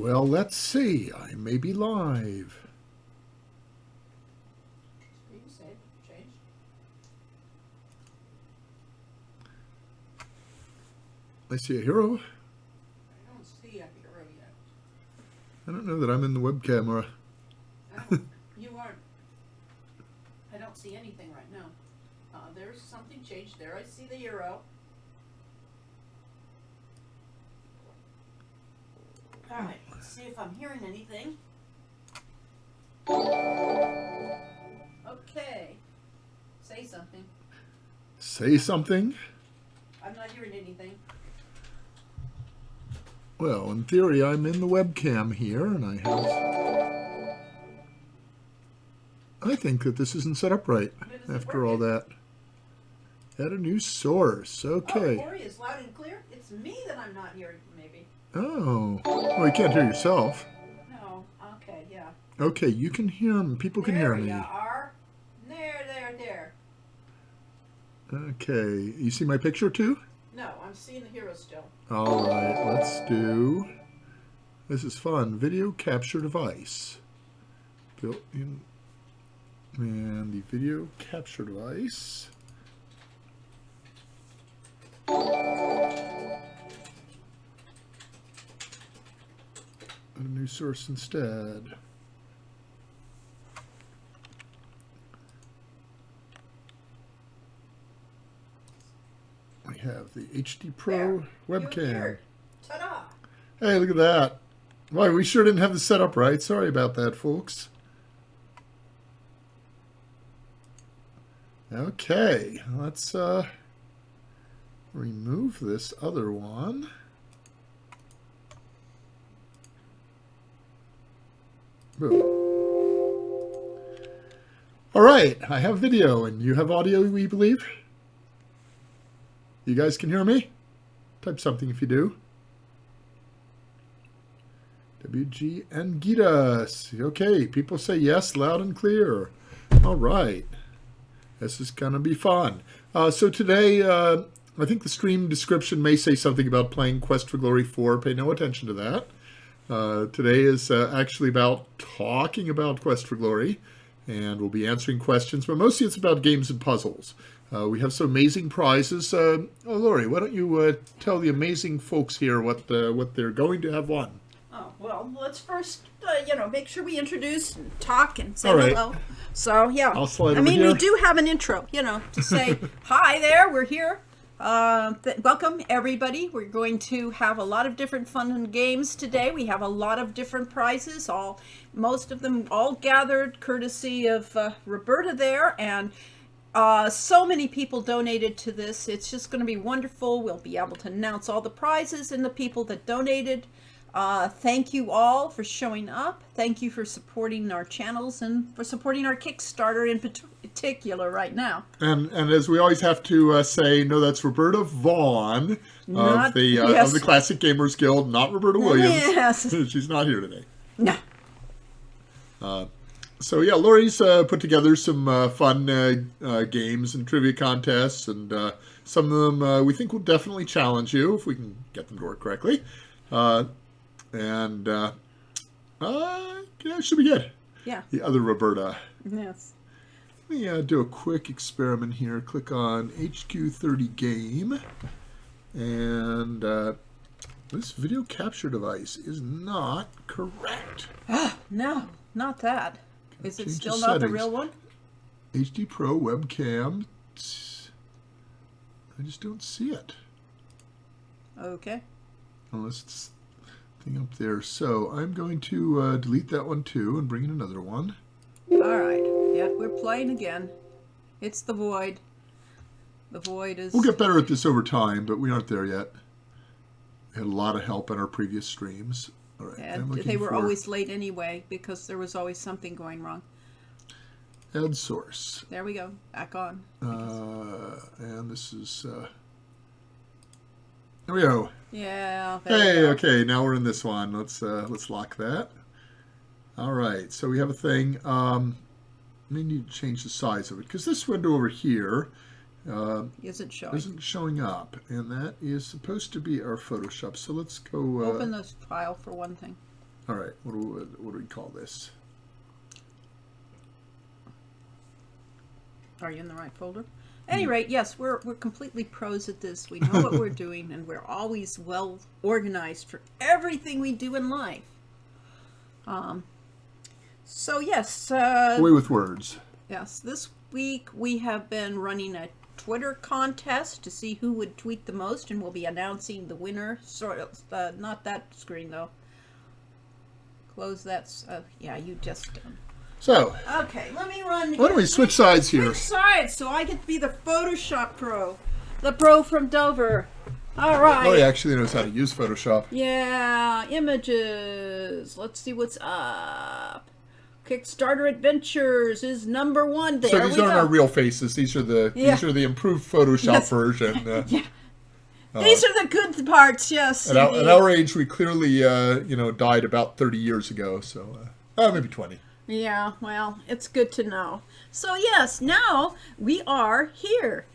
Well, let's see. I may be live. You can save, change. I see a hero. I don't see a hero yet. I don't know that I'm in the web camera. You aren't. I don't see anything right now. There's something changed there. I see the hero. Alright, let's see if I'm hearing anything. Okay. Say something. Say something? I'm not hearing anything. Well, in theory, I'm in the webcam here, and I think that this isn't set up right after all that. Add a new source. Okay. Oh, Corey is loud and clear. It's me that I'm not hearing, maybe. Oh. Well, you can't hear yourself. No. Okay, yeah. Okay, you can hear me. People can hear me. There you are. There. Okay. You see my picture, too? No, I'm seeing the hero still. All right, let's do... This is fun. Video capture device. Built in... And the video capture device... A new source instead. We have the HD Pro webcam. Ta-da! Hey, look at that. Why, we sure didn't have the setup right. Sorry about that, folks. Okay, let's remove this other one. Boom. All right, I have video and you have audio, we believe. You guys can hear me? Type something if you do. WG and Gitas. Okay, people say yes, loud and clear. All right. This is going to be fun. So today, I think the stream description may say something about playing Quest for Glory 4. Pay no attention to that. Today is actually about talking about Quest for Glory, and we'll be answering questions, but mostly it's about games and puzzles. We have some amazing prizes. Lori, why don't you tell the amazing folks here what they're going to have won? Oh, well, let's first, make sure we introduce and talk and say All right. hello. So, yeah. I'll slide I over mean, here. we do have an intro, to say, hi there, we're here. Welcome, everybody. We're going to have a lot of different fun and games today. We have a lot of different prizes, most of them all gathered courtesy of Roberta there, and so many people donated to this. It's just going to be wonderful. We'll be able to announce all the prizes and the people that donated. Thank you all for showing up. Thank you for supporting our channels and for supporting our Kickstarter in particular right now. And as we always have to say, no, that's Roberta Vaughn of the Classic Gamers Guild, not Roberta Williams. Yes. She's not here today. No. So yeah, Lori's put together some fun games and trivia contests, and some of them we think will definitely challenge you if we can get them to work correctly. It should be good. Yeah. The other Roberta. Yes. Let me do a quick experiment here. Click on HQ30 game, and this video capture device is not correct. No, not that. Is it Change still the not the settings. real one? HD Pro webcam. I just don't see it. Okay. Unless it's thing up there. So I'm going to delete that one too and bring in another one. All right. Yeah, we're playing again. It's the Void. The Void is... We'll get better at this over time, but we aren't there yet. We had a lot of help on our previous streams. All right. And they were always late anyway because there was always something going wrong. Add source. There we go. Back on. And this is... there we go. Yeah. Hey, okay, now we're in this one. Let's lock that. All right, so we have a thing. We need to change the size of it because this window over here isn't showing up, and that is supposed to be our Photoshop. So let's go. Open this file for one thing. All right, what do we call this? Are you in the right folder? At any rate, yes, we're completely pros at this. We know what we're doing, and we're always well organized for everything we do in life. So yes, Away with words. yes. This week we have been running a Twitter contest to see who would tweet the most, and we'll be announcing the winner. Sort of, not that screen though. Close that. Yeah, you just. So, Okay, let me run. why don't we switch sides here? Switch sides so I get to be the Photoshop pro, the pro from Dover. All right. Oh, he actually knows how to use Photoshop. Yeah, images. Let's see what's up. Kickstarter Adventures is number 1. There So these we aren't go. our real faces. These are the improved Photoshop Yes. version. Yeah. These are the good parts, yes. At indeed. our age, we clearly died about 30 years ago. So maybe 20. Yeah, well, it's good to know. So yes, now we are here.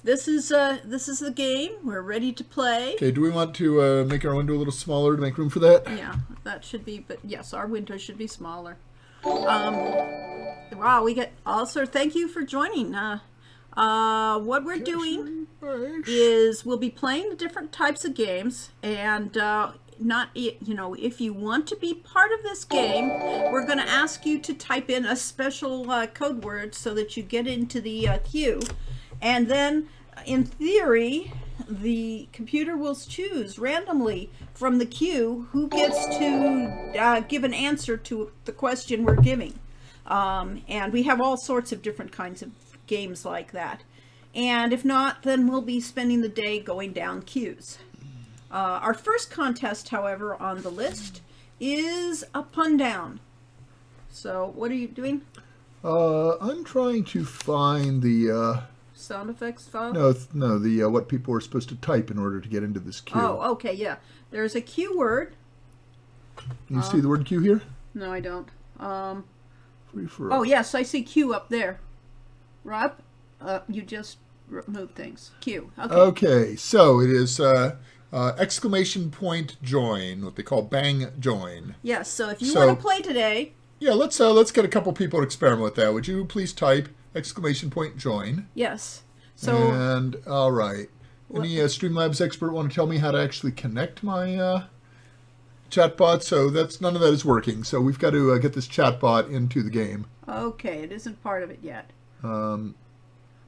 This is the game. We're ready to play. Okay, do we want to make our window a little smaller to make room for that? Yeah, that should be. But yes, our window should be smaller. Wow, we get also. Thank you for joining. What we're doing is we'll be playing the different types of games, and if you want to be part of this game, we're going to ask you to type in a special code word so that you get into the queue, and then in theory the computer will choose randomly from the queue who gets to give an answer to the question we're giving, and we have all sorts of different kinds of games like that, and if not, then we'll be spending the day going down queues. Our first contest, however, on the list is a pun down. So, what are you doing? I'm trying to find the Sound effects file? no the what people are supposed to type in order to get into this queue. Oh, okay, yeah. There's a Q word. You see the word queue here? No, I don't. Free for Oh, yes, I see Q up there. Rob, you just moved things. Q. Okay. Okay, so it is exclamation point join, what they call bang join. Yes, so if you So- want to play today, Yeah, let's get a couple people to experiment with that. Would you please type exclamation point join? yes. So, And all right, any Streamlabs expert want to tell me how to actually connect my chatbot? So none of that is working. So we've got to get this chatbot into the game. okay, it isn't part of it yet. Um,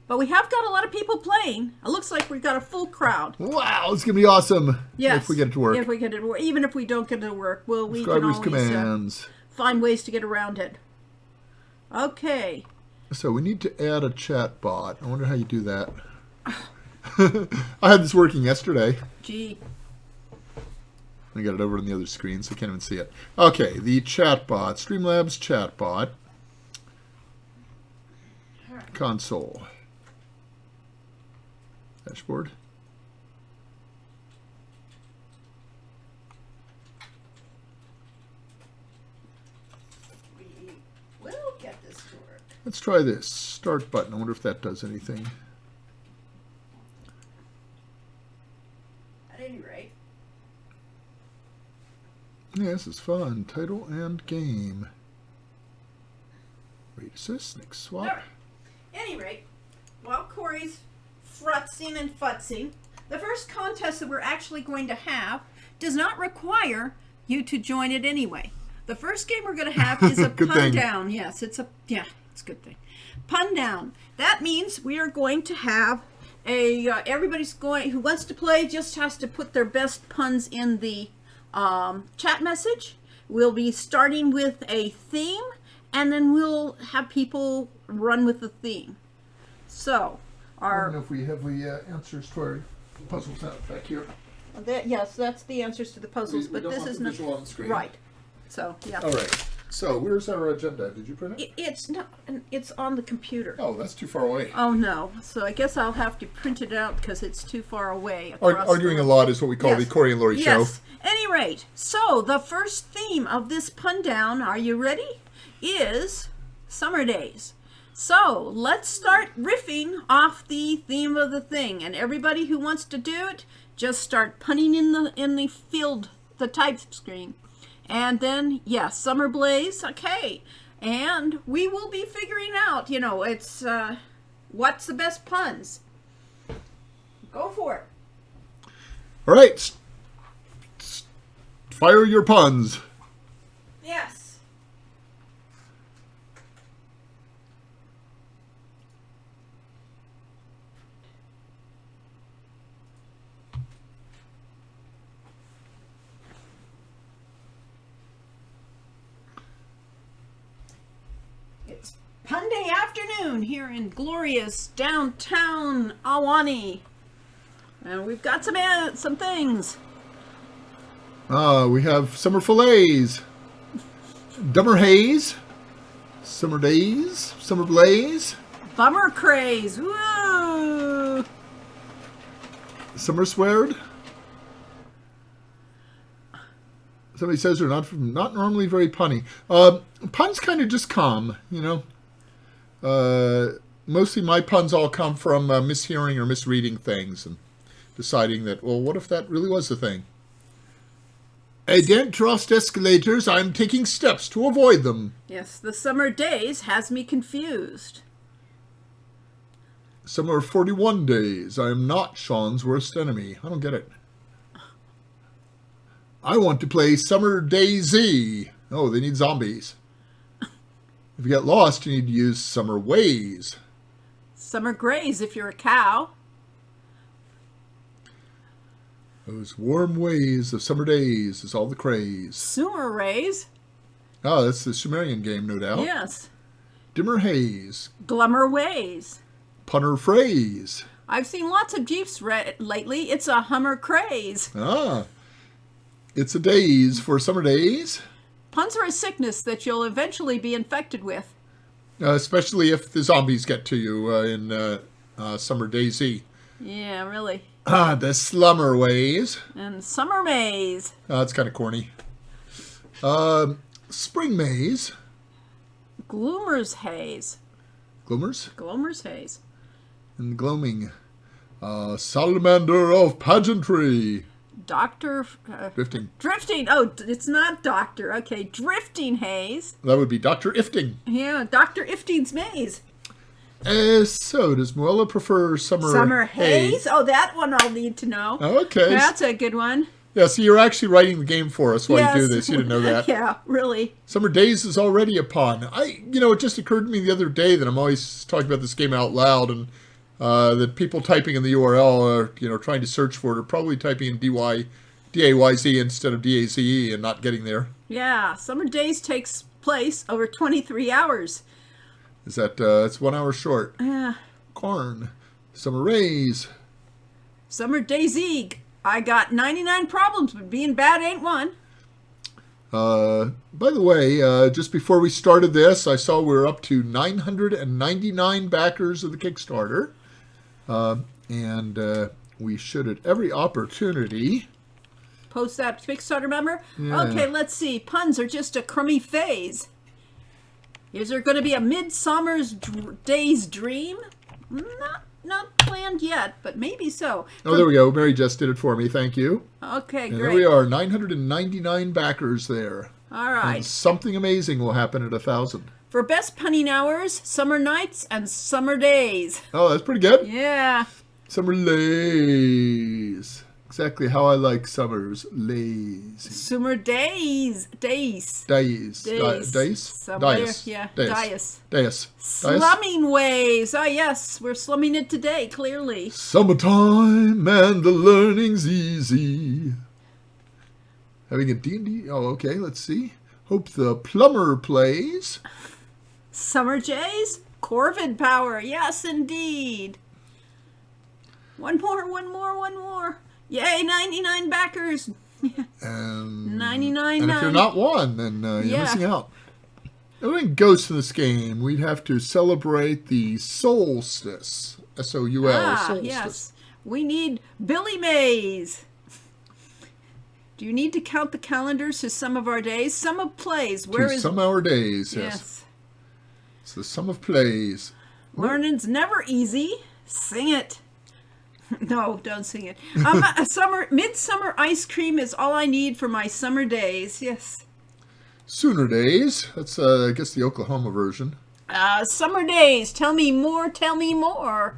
But we have got a lot of people playing. It looks like we've got a full crowd. wow, it's gonna be awesome. Yes. If we get it to work. If we get it to work. Even if we don't get it to work, we can Subscribers always commands. find ways to get around it. Okay. So we need to add a chat bot. I wonder how you do that. I had this working yesterday. Gee. I got it over on the other screen, so I can't even see it. Okay, the chat bot. Streamlabs chat bot. Console. Dashboard. We will get this to work. Let's try this. Start button. I wonder if that does anything. At any rate. Yeah, this is fun. Title and game. Wait, assist, next swap. Alright. Any rate, while Corey's frutzing and futzing, the first contest that we're actually going to have does not require you to join it anyway. The first game we're going to have is a Good pun thing. down. Yes, it's a good thing. Pun down. That means we are going to have everybody's going who wants to play just has to put their best puns in the chat message. We'll be starting with a theme, and then we'll have people run with the theme. So, I don't know if we have the answers to our puzzles out back here. yes, that's the answers to the puzzles, We but don't this want is the not visual on the screen. right. So, yeah, All right. So where's our agenda? Did you print it? it's not. It's on the computer. Oh, that's too far away. Oh no! So I guess I'll have to print it out because it's too far away. across Arguing the- a lot is what we call the Yes. Corey and Lori show. Yes. Any rate, so the first theme of this pun down, are you ready? Is summer days. So let's start riffing off the theme of the thing, and everybody who wants to do it, just start punning in the field, the type screen, And then, yes, Summer Blaze. Okay. And we will be figuring out, it's what's the best puns. Go for it. All right. Fire your puns. Yes. It's Pun Day afternoon here in glorious downtown Ahwahnee. And we've got some things. We have summer fillets, dumber haze, summer days, summer blaze, Bummer craze. Woo! summer sweared. Somebody says they're not normally very punny. Puns kind of just come, Mostly my puns all come from mishearing or misreading things and deciding that, well, what if that really was the thing? I don't trust escalators. I'm taking steps to avoid them. Yes, the summer days has me confused. Summer 41 days. I am not Sean's worst enemy. I don't get it. I want to play Summer DayZ. Oh, they need zombies. If you get lost, you need to use Summer Ways. Summer graze if you're a cow. Those warm ways of summer days is all the craze. Sumer rays. Oh, that's the Sumerian game, no doubt. Yes. Dimmer haze. Glummer ways. Punner phrase. I've seen lots of Jeeps lately. It's a Hummer craze. Ah. It's a daze for summer days. Puns are a sickness that you'll eventually be infected with. Especially if the zombies get to you in Summer DayZ. Yeah, really. Ah, the slummer ways. And summer maze. That's kind of corny. Spring maze. Gloomer's haze. Gloomers. Glomer's haze. And gloaming. Salamander of pageantry. Doctor... Drifting. Drifting. Oh, it's not doctor. Okay, drifting haze. That would be Dr. Ifting. Yeah, Dr. Ifting's maze. So, does Moella prefer Summer haze? Oh, that one I'll need to know. Okay. That's a good one. Yeah, so you're actually writing the game for us while Yes. you do this. You didn't know that. Yeah, really. Summer Days is already a pun. It just occurred to me the other day that I'm always talking about this game out loud, and that people typing in the URL are, trying to search for it are probably typing in D-A-Y-Z instead of D-A-Z-E and not getting there. Yeah, Summer Days takes place over 23 hours. Is that, it's 1 hour short. Yeah. Corn. Summer Rays. Summer Days. I got 99 problems, but being bad ain't one. By the way, just before we started this, I saw we were up to 999 backers of the Kickstarter. And we should at every opportunity Post that Kickstarter member? Yeah. Okay, let's see. Puns are just a crummy phase. Is there going to be a Midsummer's Day's Dream? Not planned yet, but maybe so. Oh, there we go. Mary just did it for me. Thank you. Okay, And great. there we are, 999 backers there. All right. And something amazing will happen at 1,000. For best punning hours, summer nights and summer days. Oh, that's pretty good. Yeah. Summer lays. Exactly how I like summers. Lazy. Summer days. Days. Days. Days. Days? Somewhere, Dias. yeah, Dias. dias. Dias. Slumming ways. Ah, yes, we're slumming it today, clearly. Summertime and the learning's easy. Having a D&D? Oh, okay, let's see. Hope the plumber plays. Summer Jays? Corvid power. Yes, indeed. One more. Yay, 99 backers. And 99. And if you're not one, then you're Yeah. missing out. Everything goes in this game. We'd have to celebrate the solstice. S-O-U-L, solstice. Yes. We need Billy Mays. Do you need to count the calendars to some of our days? Sum of plays. Where To is... some our days, yes. Yes. It's the sum of plays. Learning's never easy. Sing it. No, don't sing it. Midsummer ice cream is all I need for my summer days. Yes. Sooner Days. That's, I guess, the Oklahoma version. Summer Days. Tell me more. Tell me more.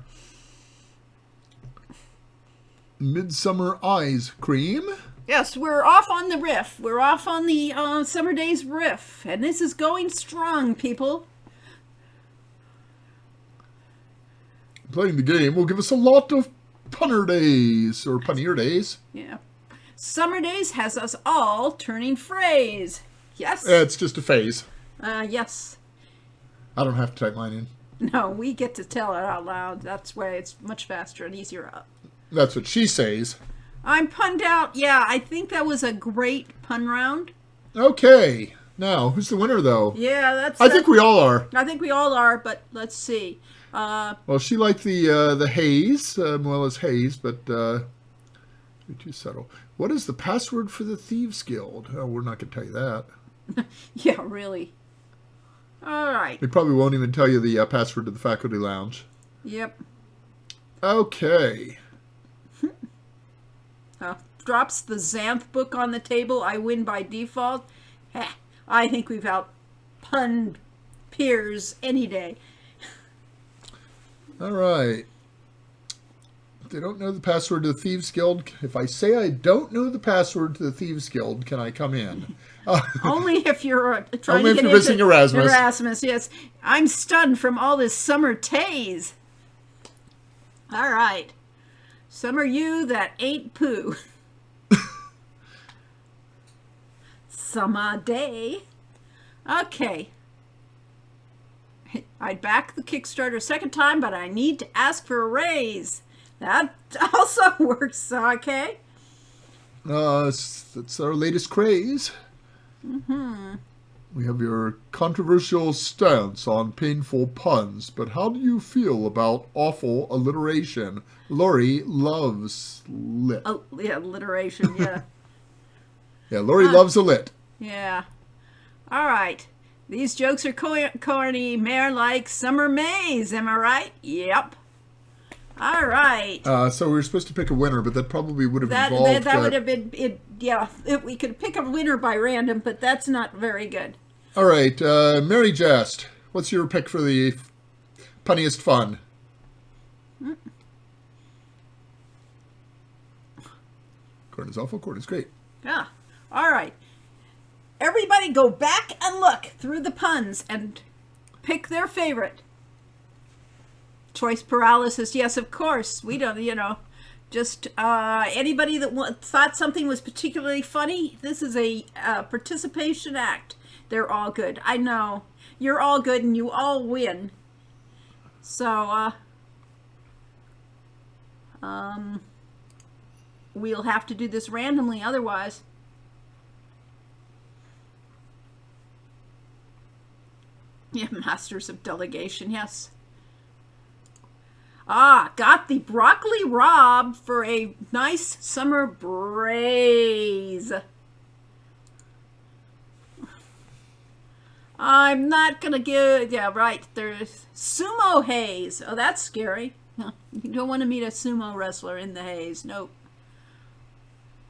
Midsummer Ice Cream. Yes, we're off on the riff. We're off on the Summer Days riff. And this is going strong, people. Playing the game will give us a lot of punner days, or punnier days. Yeah. Summer Days has us all turning phrase. Yes? It's just a phase. Yes. I don't have to type mine in. No, we get to tell it out loud. That's why it's much faster and easier. That's what she says. I'm punned out. Yeah, I think that was a great pun round. Okay. Now, who's the winner, though? Yeah, that's... I think we all are. I think we all are, but let's see. Well, she liked the haze, well as haze, but too subtle. What is the password for the Thieves Guild? Oh, we're not going to tell you that. Yeah, really. All right. They probably won't even tell you the password to the faculty lounge. Yep. Okay. Drops the Xanth book on the table. I win by default. Heh, I think we've out-punned Piers any day. All right. If they don't know the password to the Thieves Guild, if I say I don't know the password to the Thieves Guild, can I come in? Only if you're trying Only to if get you're visiting into Erasmus. Erasmus, yes. I'm stunned from all this summer taze. All right. Summer you that ain't poo. Summer day. Okay. I'd back the Kickstarter a second time, but I need to ask for a raise. That also works, okay? That's our latest craze. Mm-hmm. We have your controversial stance on painful puns, but how do you feel about awful alliteration? Lori loves lit. Oh, yeah, alliteration, yeah. Yeah, Lori loves a lit. Yeah. All right. These jokes are corny, more like summer maze, am I right? Yep. All right. So we were supposed to pick a winner, but that probably would have involved... That would have been, we could pick a winner by random, but that's not very good. All right, Mary Jest, what's your pick for the punniest fun? Corn is awful, corn is great. Yeah. All right. Everybody go back and look through the puns and pick their favorite. Choice paralysis, yes, of course. We don't, just anybody that thought something was particularly funny, this is a participation act. They're all good. I know. You're all good and you all win. So, we'll have to do this randomly otherwise. Yeah, masters of delegation, yes. Got the broccoli Rob for a nice summer braise. I'm not gonna give, yeah, right, there's sumo haze. Oh, that's scary. You don't want to meet a sumo wrestler in the haze, nope.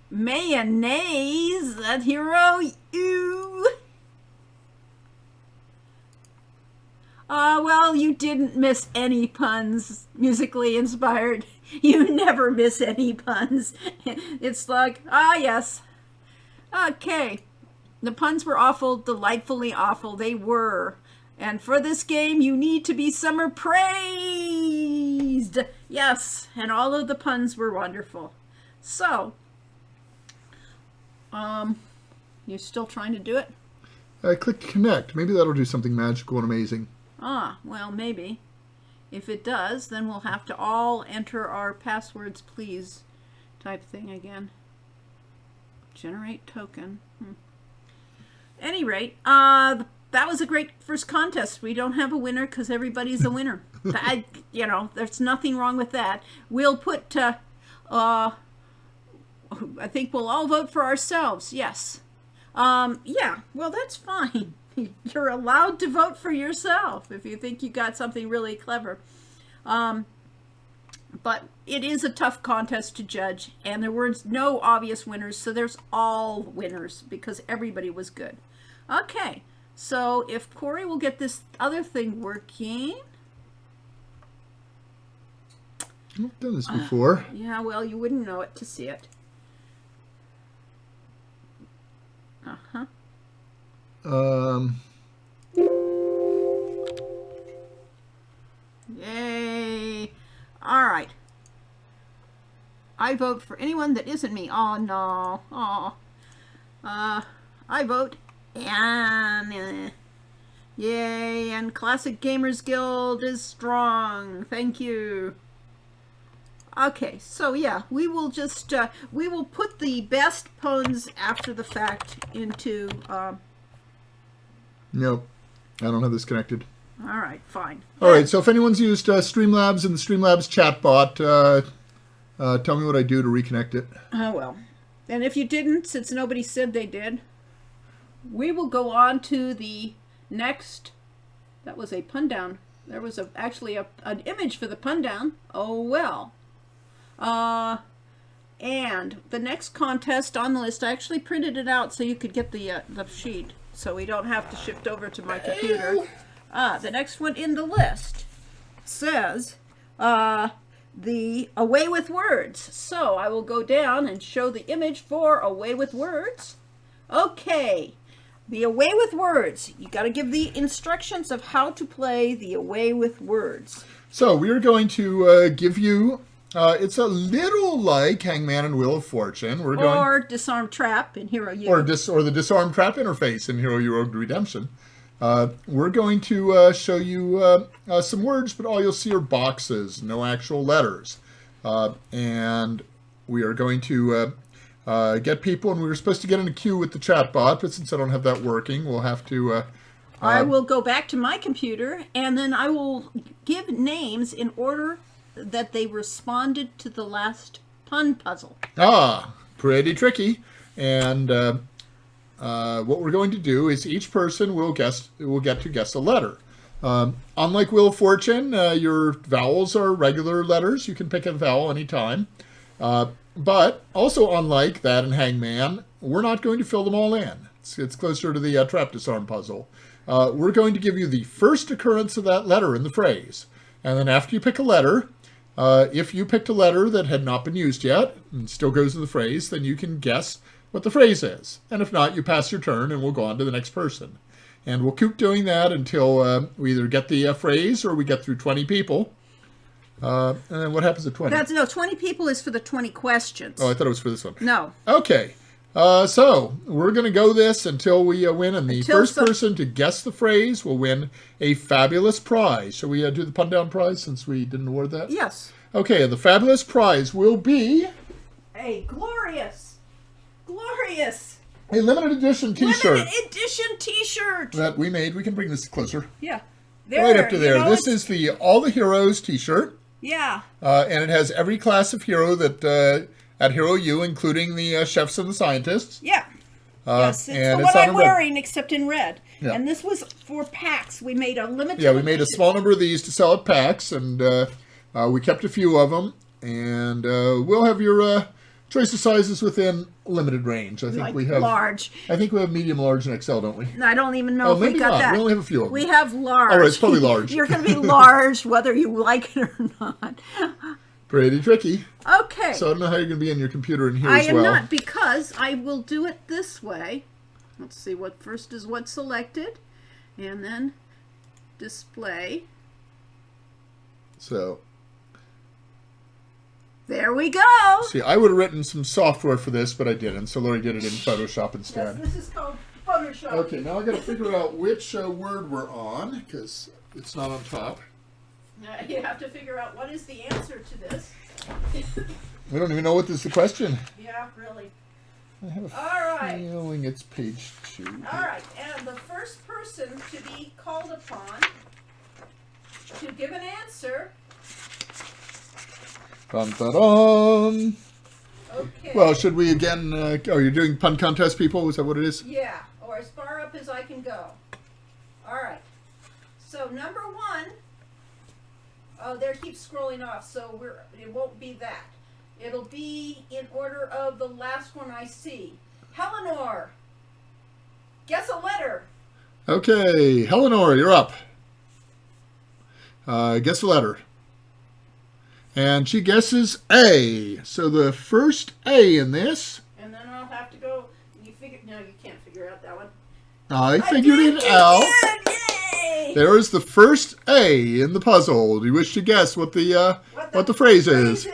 Mayonnaise, that hero, you. Well, you didn't miss any puns, musically inspired. You never miss any puns. It's like, yes. Okay. The puns were awful, delightfully awful. They were. And for this game, you need to be summer praised. Yes, and all of the puns were wonderful. So, you're still trying to do it? I clicked connect. Maybe that'll do something magical and amazing. Well, maybe. If it does, then we'll have to all enter our passwords, please, type thing again. Generate token. Any rate, that was a great first contest. We don't have a winner because everybody's a winner. There's nothing wrong with that. We'll put, I think we'll all vote for ourselves, yes. Yeah, well, that's fine. You're allowed to vote for yourself if you think you got something really clever. But it is a tough contest to judge, and there were no obvious winners, so there's all winners because everybody was good. Okay, so if Corey will get this other thing working. I've done this before. Yeah, well, you wouldn't know it to see it. Uh-huh. Yay. All right. I vote for anyone that isn't me. Oh, no. Oh. I vote Anne. Yay, and Classic Gamers Guild is strong. Thank you. Okay, so yeah, we will just, we will put the best puns after the fact into, Nope. I don't have this connected. all right, fine. All right, so if anyone's used Streamlabs and the Streamlabs chatbot, tell me what I do to reconnect it. Oh, well. And if you didn't, since nobody said they did, we will go on to the next, that was a pun down. There was actually an image for the pun down. Oh, well. And the next contest on the list, I actually printed it out so you could get the sheet, so we don't have to shift over to my computer. The next one in the list says, the Away with Words. So I will go down and show the image for Away with Words. Okay, the Away with Words. You got to give the instructions of how to play the Away with Words. So we are going to give you. It's a little like Hangman and Wheel of Fortune. Or Disarm Trap in Hero U. Or the Disarm Trap interface in Hero U Road Redemption. We're going to show you some words, but all you'll see are boxes, no actual letters. And we are going to get people, and we were supposed to get in a queue with the chatbot, but since I don't have that working, we'll have to... I will go back to my computer, and then I will give names in order that they responded to the last pun puzzle. Ah, pretty tricky. And what we're going to do is each person will get to guess a letter. Unlike Wheel of Fortune, your vowels are regular letters. You can pick a vowel anytime. But also unlike that in Hangman, we're not going to fill them all in. It's closer to the Trap Disarm puzzle. We're going to give you the first occurrence of that letter in the phrase. And then after you pick a letter, if you picked a letter that had not been used yet and still goes in the phrase, then you can guess what the phrase is. And if not, you pass your turn and we'll go on to the next person. And we'll keep doing that until we either get the phrase or we get through 20 people. And then what happens at 20? No, 20 people is for the 20 questions. Oh, I thought it was for this one. No. Okay. So we're going to go this until we win. And the first person to guess the phrase will win a fabulous prize. Shall we do the pun down prize since we didn't award that? Yes. Okay, the fabulous prize will be... a glorious a limited edition t-shirt. Limited edition t-shirt. That we made. We can bring this closer. Yeah. Right up to there. You know, this is the All the Heroes t-shirt. Yeah. And it has every class of hero that at Hero U, including the chefs and the scientists. Yeah. Yes, it's the one I'm wearing, except in red. Yeah. And this was for packs. We made a limited edition. Yeah, we made a small number of these to sell at packs, and we kept a few of them. And we'll have your choice of sizes within limited range. I think we have large. I think we have medium, large, and XL, don't we? I don't even know if we got that. We only have a few of them. We have large. All right, it's probably large. You're going to be large whether you like it or not. Pretty tricky. Okay. So I don't know how you're going to be in your computer in here as well. I am not, because I will do it this way. Let's see, what first is what's selected, and then display. So there we go. See, I would have written some software for this, but I didn't. So Lori did it in Photoshop instead. Yes, this is called Photoshop. Okay, now I got to figure out which word we're on because it's not on top. You have to figure out what is the answer to this. We don't even know what is the question. Yeah, really. I have a All right. feeling it's page 2. All right, and the first person to be called upon to give an answer. Dun, dun, dun. Okay. Well, should we again? You're doing pun contest, people? Is that what it is? Yeah, or as far up as I can go. All right. So number 1. Oh, there keeps scrolling off, so it won't be that. It'll be in order of the last one I see. Helenor. Guess a letter. Okay, Eleanor, you're up. Guess a letter. And she guesses A. So the first A in this. And then I'll have to go. No, you can't figure out that one. I figured it out. Yay! There is the first A in the puzzle. Do you wish to guess what the phrase is?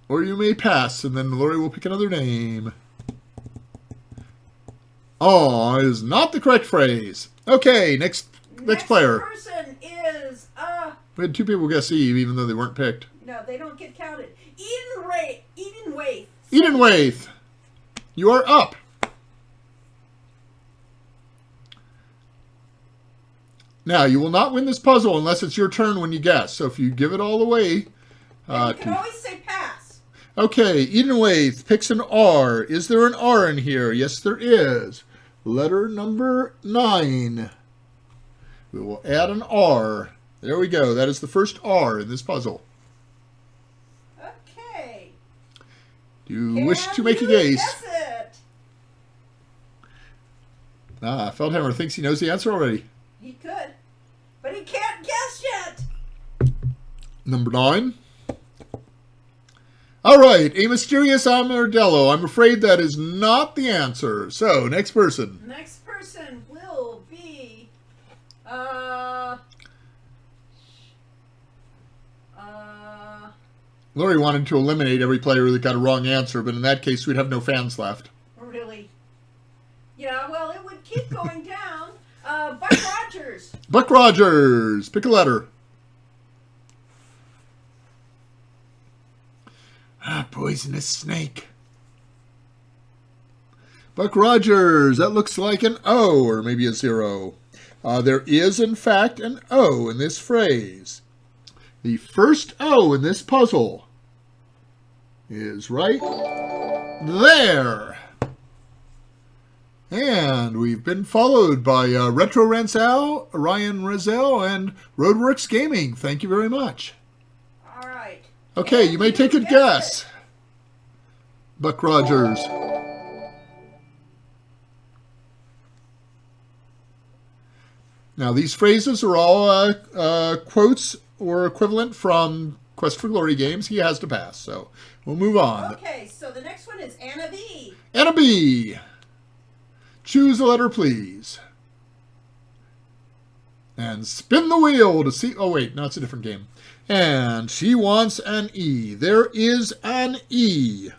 Or you may pass, and then Lori will pick another name. Aw is not the correct phrase. Okay, next player. Next person is We had two people guess Eve, even though they weren't picked. No, they don't get counted. Eden Waith. Eden Waith, you are up. Now, you will not win this puzzle unless it's your turn when you guess. So if you give it all away... You can always say pass. Okay, Eden Waith picks an R. Is there an R in here? Yes, there is. Letter number 9. We will add an R. There we go. That is the first R in this puzzle. Okay. Do you wish to make a guess? Guess it? Feldhammer thinks he knows the answer already. He could, but he can't guess yet. Number 9. All right, a mysterious armadillo. I'm afraid that is not the answer. So, next person. Next person will be, Lori wanted to eliminate every player that got a wrong answer, but in that case, we'd have no fans left. Really? Yeah, well, it would keep going down. Buck Rogers. Buck Rogers. Pick a letter. Poisonous snake. Buck Rogers. That looks like an O or maybe a 0. There is, in fact, an O in this phrase. The first O in this puzzle is right there. And we've been followed by Retro Ransal, Ryan Rizal, and Roadworks Gaming. Thank you very much. All right. Okay, you may take a guess. Buck Rogers. Now, these phrases are all quotes or equivalent from Quest for Glory games. He has to pass, so we'll move on. Okay, so the next one is Anna B. Anna B. Choose a letter, please. And spin the wheel to see... Oh, wait. No, it's a different game. And she wants an E. There is an E.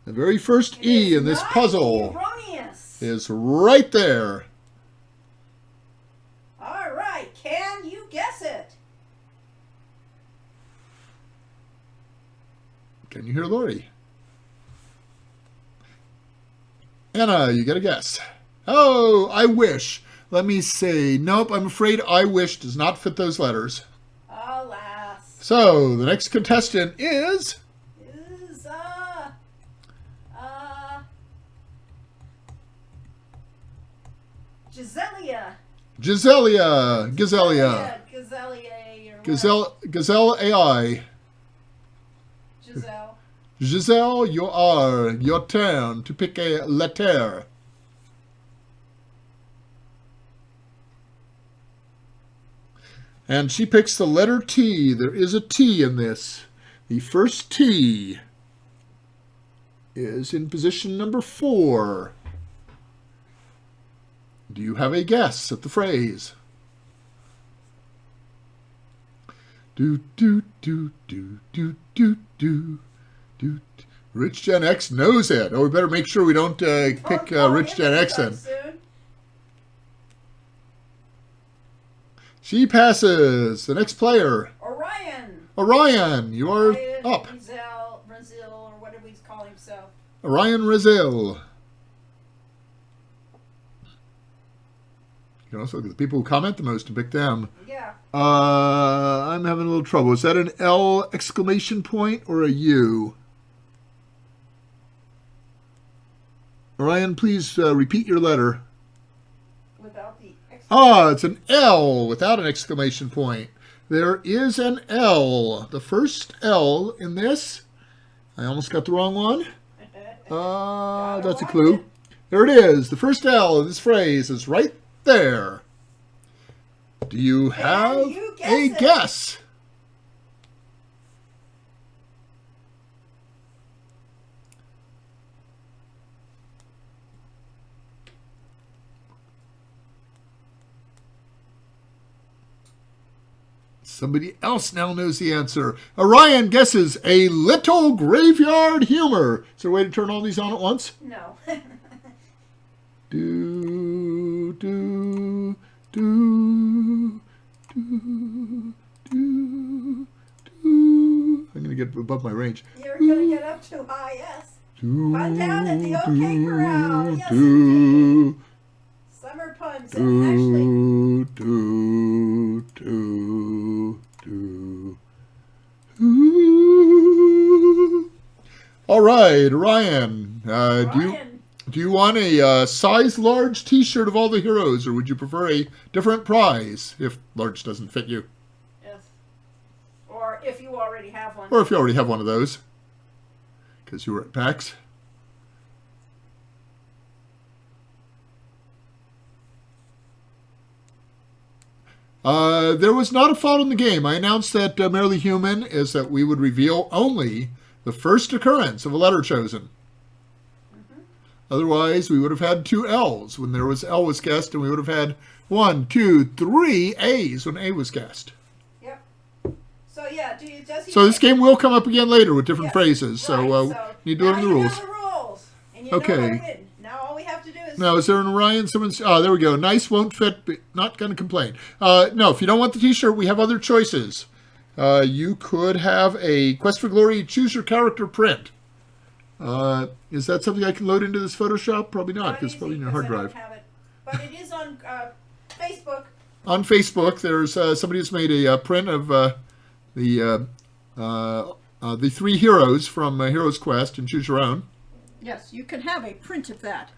The very first E in this puzzle is right there. All right. Can you guess it? Can you hear Lori? Anna, you get a guess. Oh, I wish. Let me see. Nope, I'm afraid I wish does not fit those letters. Alas. So, the next contestant is... Giselia. Giselia. Giselia. Gazelle AI. Giselle. Giselle, your turn to pick a letter. And she picks the letter T. There is a T in this. The first T is in position number 4. Do you have a guess at the phrase? Do do do do do do do do. Rich Gen X knows it. Oh, we better make sure we don't pick Rich Gen X in. She passes. The next player. Orion. Orion, you are up. Rizal, or whatever he's calling himself. Orion Rizal. You can also look at the people who comment the most and pick them. Yeah. I'm having a little trouble. Is that an L exclamation point or a U? Orion, please repeat your letter. Without the Ah, it's an L without an exclamation point. There is an L. The first L in this. I almost got the wrong one. That's a clue. There it is. The first L in this phrase is right there. Do you have a guess? Somebody else now knows the answer. Orion guesses a little graveyard humor. Is there a way to turn all these on at once? No. Do, do, do, do, do, do. I'm going to get above my range. You're going to get up to high S. Pun down at the OK Corral. Yes, do, indeed. Summer puns and Ashley. do, All right, Ryan. Do you want a size large T-shirt of all the heroes, or would you prefer a different prize if large doesn't fit you? Yes. Or if you already have one. Or if you already have one of those, because you were at PAX. There was not a fault in the game. I announced that Merely Human is that we would reveal only the first occurrence of a letter chosen. Otherwise, we would have had 2 L's when there was L was guessed, and we would have had 1, 2, 3 A's when A was guessed. Yep. So yeah, So this game will come up again later with different phrases. Right. So need to learn the rules. Know the rules, and you know how to win. Now all we have to do is. Now, is there an Orion? There we go. Nice, won't fit, but not going to complain. No, if you don't want the T-shirt, we have other choices. You could have a Quest for Glory Choose Your Character print. Is that something I can load into this Photoshop? Probably not, because it's probably in your hard drive. I don't have it. But it is on Facebook. On Facebook, there's somebody who's made a print of the 3 heroes from Heroes Quest and Choose Your Own. Yes, you can have a print of that.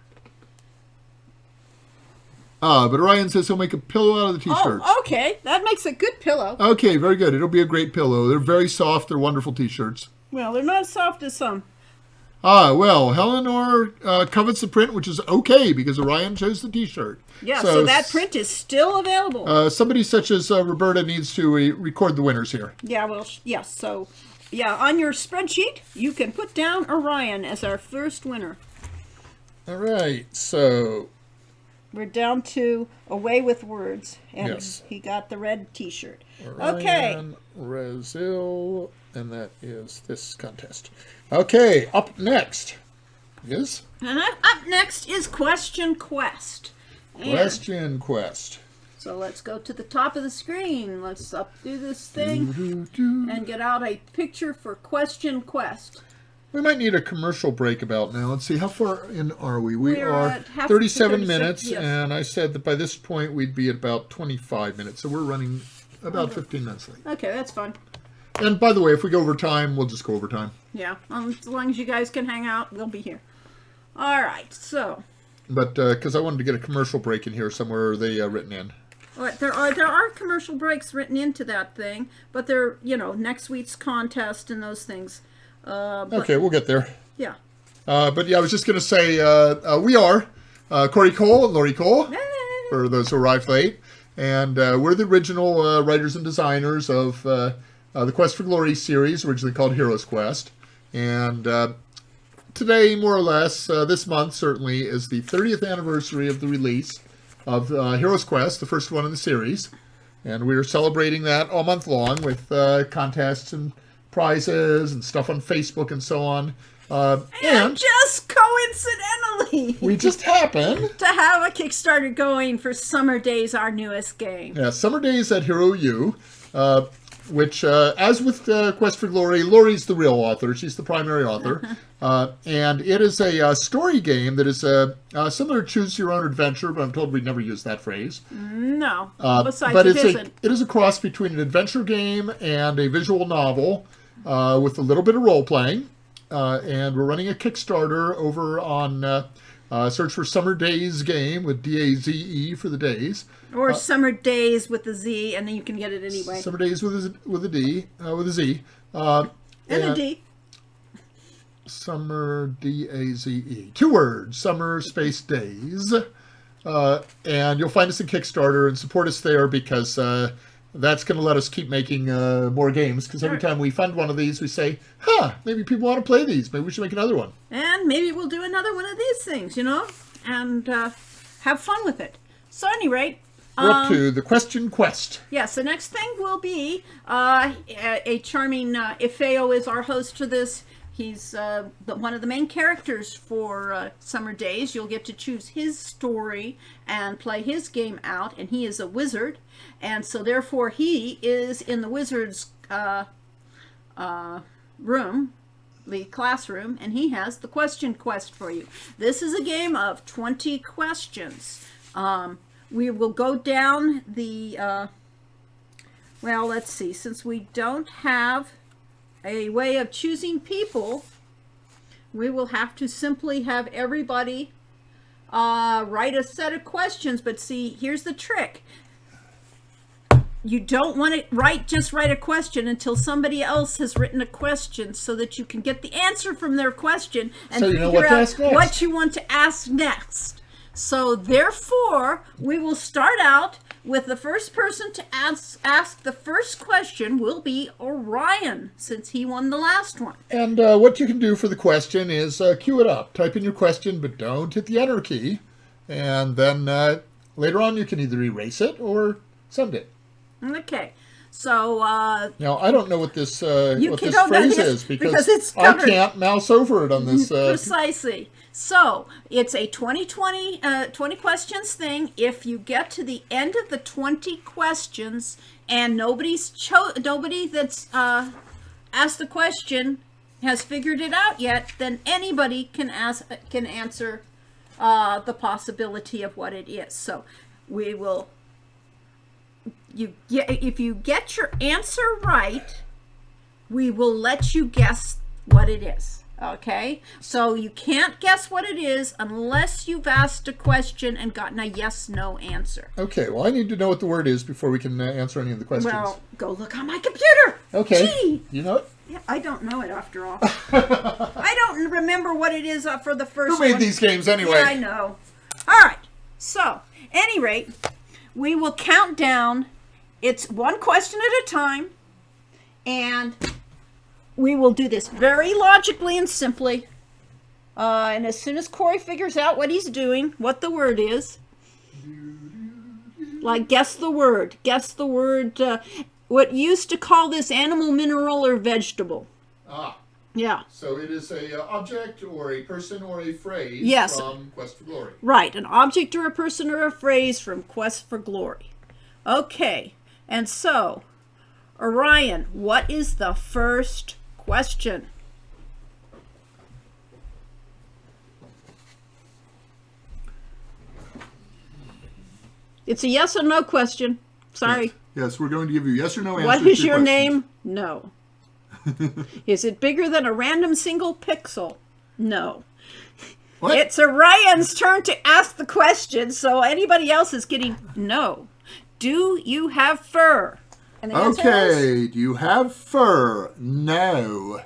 But Orion says he'll make a pillow out of the T-shirts. Oh, okay. That makes a good pillow. Okay, very good. It'll be a great pillow. They're very soft. They're wonderful T-shirts. Well, they're not as soft as some. Well, Eleanor covets the print, which is okay because Orion chose the T-shirt. Yeah, so that print is still available. Somebody such as Roberta needs to record the winners here. Yeah, well, yes. So, yeah, on your spreadsheet, you can put down Orion as our first winner. All right, so we're down to Away with Words, and yes. He got the red T-shirt. Orion, okay. Brazil, and that is this contest. Okay, up next is? And up next is Question Quest. Question Quest. So let's go to the top of the screen. Let's do this thing and get out a picture for Question Quest. We might need a commercial break about now. Let's see, how far in are we? We We're are at 37 minutes, yes. and I said that by this point we'd be at about 25 minutes, so we're running about 15 minutes late. Okay, that's fine. And by the way, if we go over time, we'll just go over time. Yeah, as long as you guys can hang out, we'll be here. All right, so. But because I wanted to get a commercial break in here somewhere, they written in. All right, there are commercial breaks written into that thing, but they're, next week's contest and those things. Okay, we'll get there. Yeah. But yeah, I was just going to say we are Corey Cole and Lori Cole, for those who arrived late. And we're the original writers and designers of the Quest for Glory series, originally called Heroes Quest. And today, more or less, this month certainly, is the 30th anniversary of the release of Heroes Quest, the first one in the series. And we are celebrating that all month long with contests and prizes and stuff on Facebook and so on. And just coincidentally, we just happen to have a Kickstarter going for Summer Days, our newest game. Yeah, Summer Days at Hero U, which, as with Quest for Glory, Lori's the real author. She's the primary author. And it is a story game that is similar to Choose Your Own Adventure, but I'm told we never use that phrase. No, besides but it isn't. It is a cross between an adventure game and a visual novel with a little bit of role-playing. And we're running a Kickstarter over on Search for Summer Daze Game with D-A-Z-E for the days. Or Summer Days with a Z, and then you can get it anyway. Summer Daze with a D, with a Z. And a D. Summer, D-A-Z-E. 2 words, Summer Space Days. And you'll find us in Kickstarter and support us there because that's going to let us keep making more games. Because every time we fund one of these, we say, maybe people want to play these. Maybe we should make another one. And maybe we'll do another one of these things, and have fun with it. So at any rate, we're up to the question quest. Yes, the next thing will be a charming Ifeo is our host for this. He's one of the main characters for Summer Days. You'll get to choose his story and play his game out, and he is a wizard, and so therefore he is in the wizard's room, the classroom, and he has the question quest for you. This is a game of 20 questions. We will go down the, well, let's see, since we don't have a way of choosing people, we will have to simply have everybody write a set of questions. But see, here's the trick. You don't want to just write a question until somebody else has written a question so that you can get the answer from their question and figure out what you want to ask next. So therefore, we will start out with the first person to ask the first question will be Orion, since he won the last one. And what you can do for the question is cue it up. Type in your question, but don't hit the enter key. And then later on, you can either erase it or send it. Okay. So now I don't know what this phrase is because it's I can't mouse over it on this. Precisely. So it's a 20 questions thing. If you get to the end of the 20 questions and nobody that's asked the question has figured it out yet, then anybody can answer the possibility of what it is. So we will. If you get your answer right, we will let you guess what it is. Okay? So you can't guess what it is unless you've asked a question and gotten a yes/no answer. Okay, well, I need to know what the word is before we can answer any of the questions. Well, go look on my computer. Okay. Gee. You know it? Yeah, I don't know it after all. I don't remember what it is for the first one. Who made these games anyway? Yeah, I know. All right. So, any rate, we will count down. It's one question at a time, and we will do this very logically and simply. And as soon as Corey figures out what he's doing, what the word is, like guess the word, what used to call this animal, mineral, or vegetable. Ah. Yeah. So it is a object or a person or a phrase from Quest for Glory. Right, an object or a person or a phrase from Quest for Glory. Okay. And so, Orion, what is the first question? It's a yes or no question. Sorry. Yes, we're going to give you yes or no answers. What is your name? No. Is it bigger than a random single pixel? No. What? It's Orion's turn to ask the question, so anybody else is getting no. Do you have fur? And the answer is, do you have fur? No.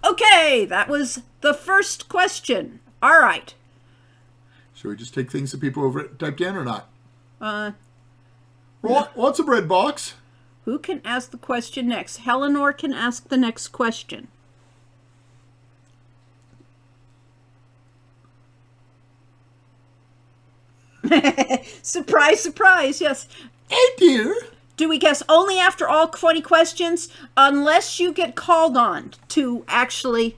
Okay, that was the first question. All right. Should we just take things that people have typed in or not? What's a bread box? Who can ask the question next? Eleanor can ask the next question. Surprise, surprise, yes. Hey, dear. Do we guess only after all 20 questions? Unless you get called on to actually...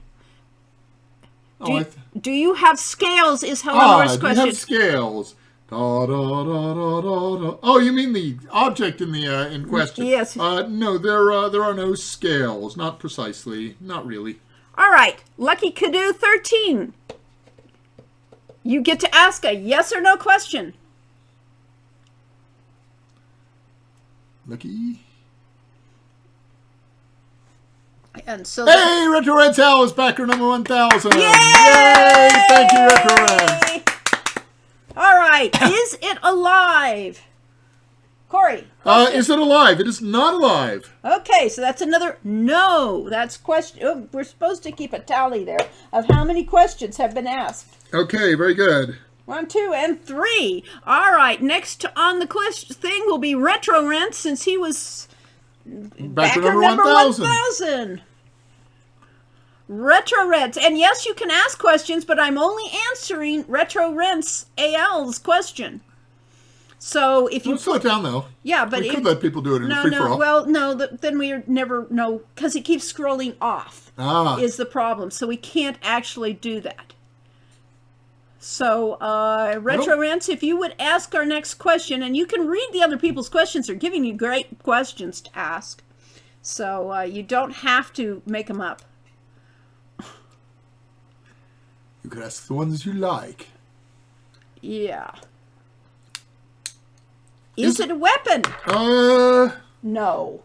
Do you have scales is Eleanor's question. Do you have scales? Da, da, da, da, da, da. Oh, you mean the object in the in question? Yes. No, there are no scales. Not precisely. Not really. All right. Lucky Canoe 13. You get to ask a yes or no question. Lucky. And so Hey, Retro Reds Hal is backer number 1,000. Yay! Yay! Thank you, Retro Reds. All right. Is it alive? Corey. Is it alive? It is not alive. Okay, so that's another no. That's question. Oh, we're supposed to keep a tally there of how many questions have been asked. Okay, very good. 1, 2, and 3. All right. Next on the question thing will be Retro Rent, since he was Backer backer number 1,000. 1,000. Retro Rents. And yes, you can ask questions, but I'm only answering Retro Rents AL's question. So if you Don't slow it down, though. yeah, but We if, could let people do it in a no, free-for-all. well, no, then we never know because it keeps scrolling off. Ah. Is the problem? So we can't actually do that. So, Retro Rents, if you would ask our next question, and you can read the other people's questions, they're giving you great questions to ask. So you don't have to make them up. You could ask the ones you like. Yeah. Is it a weapon? No.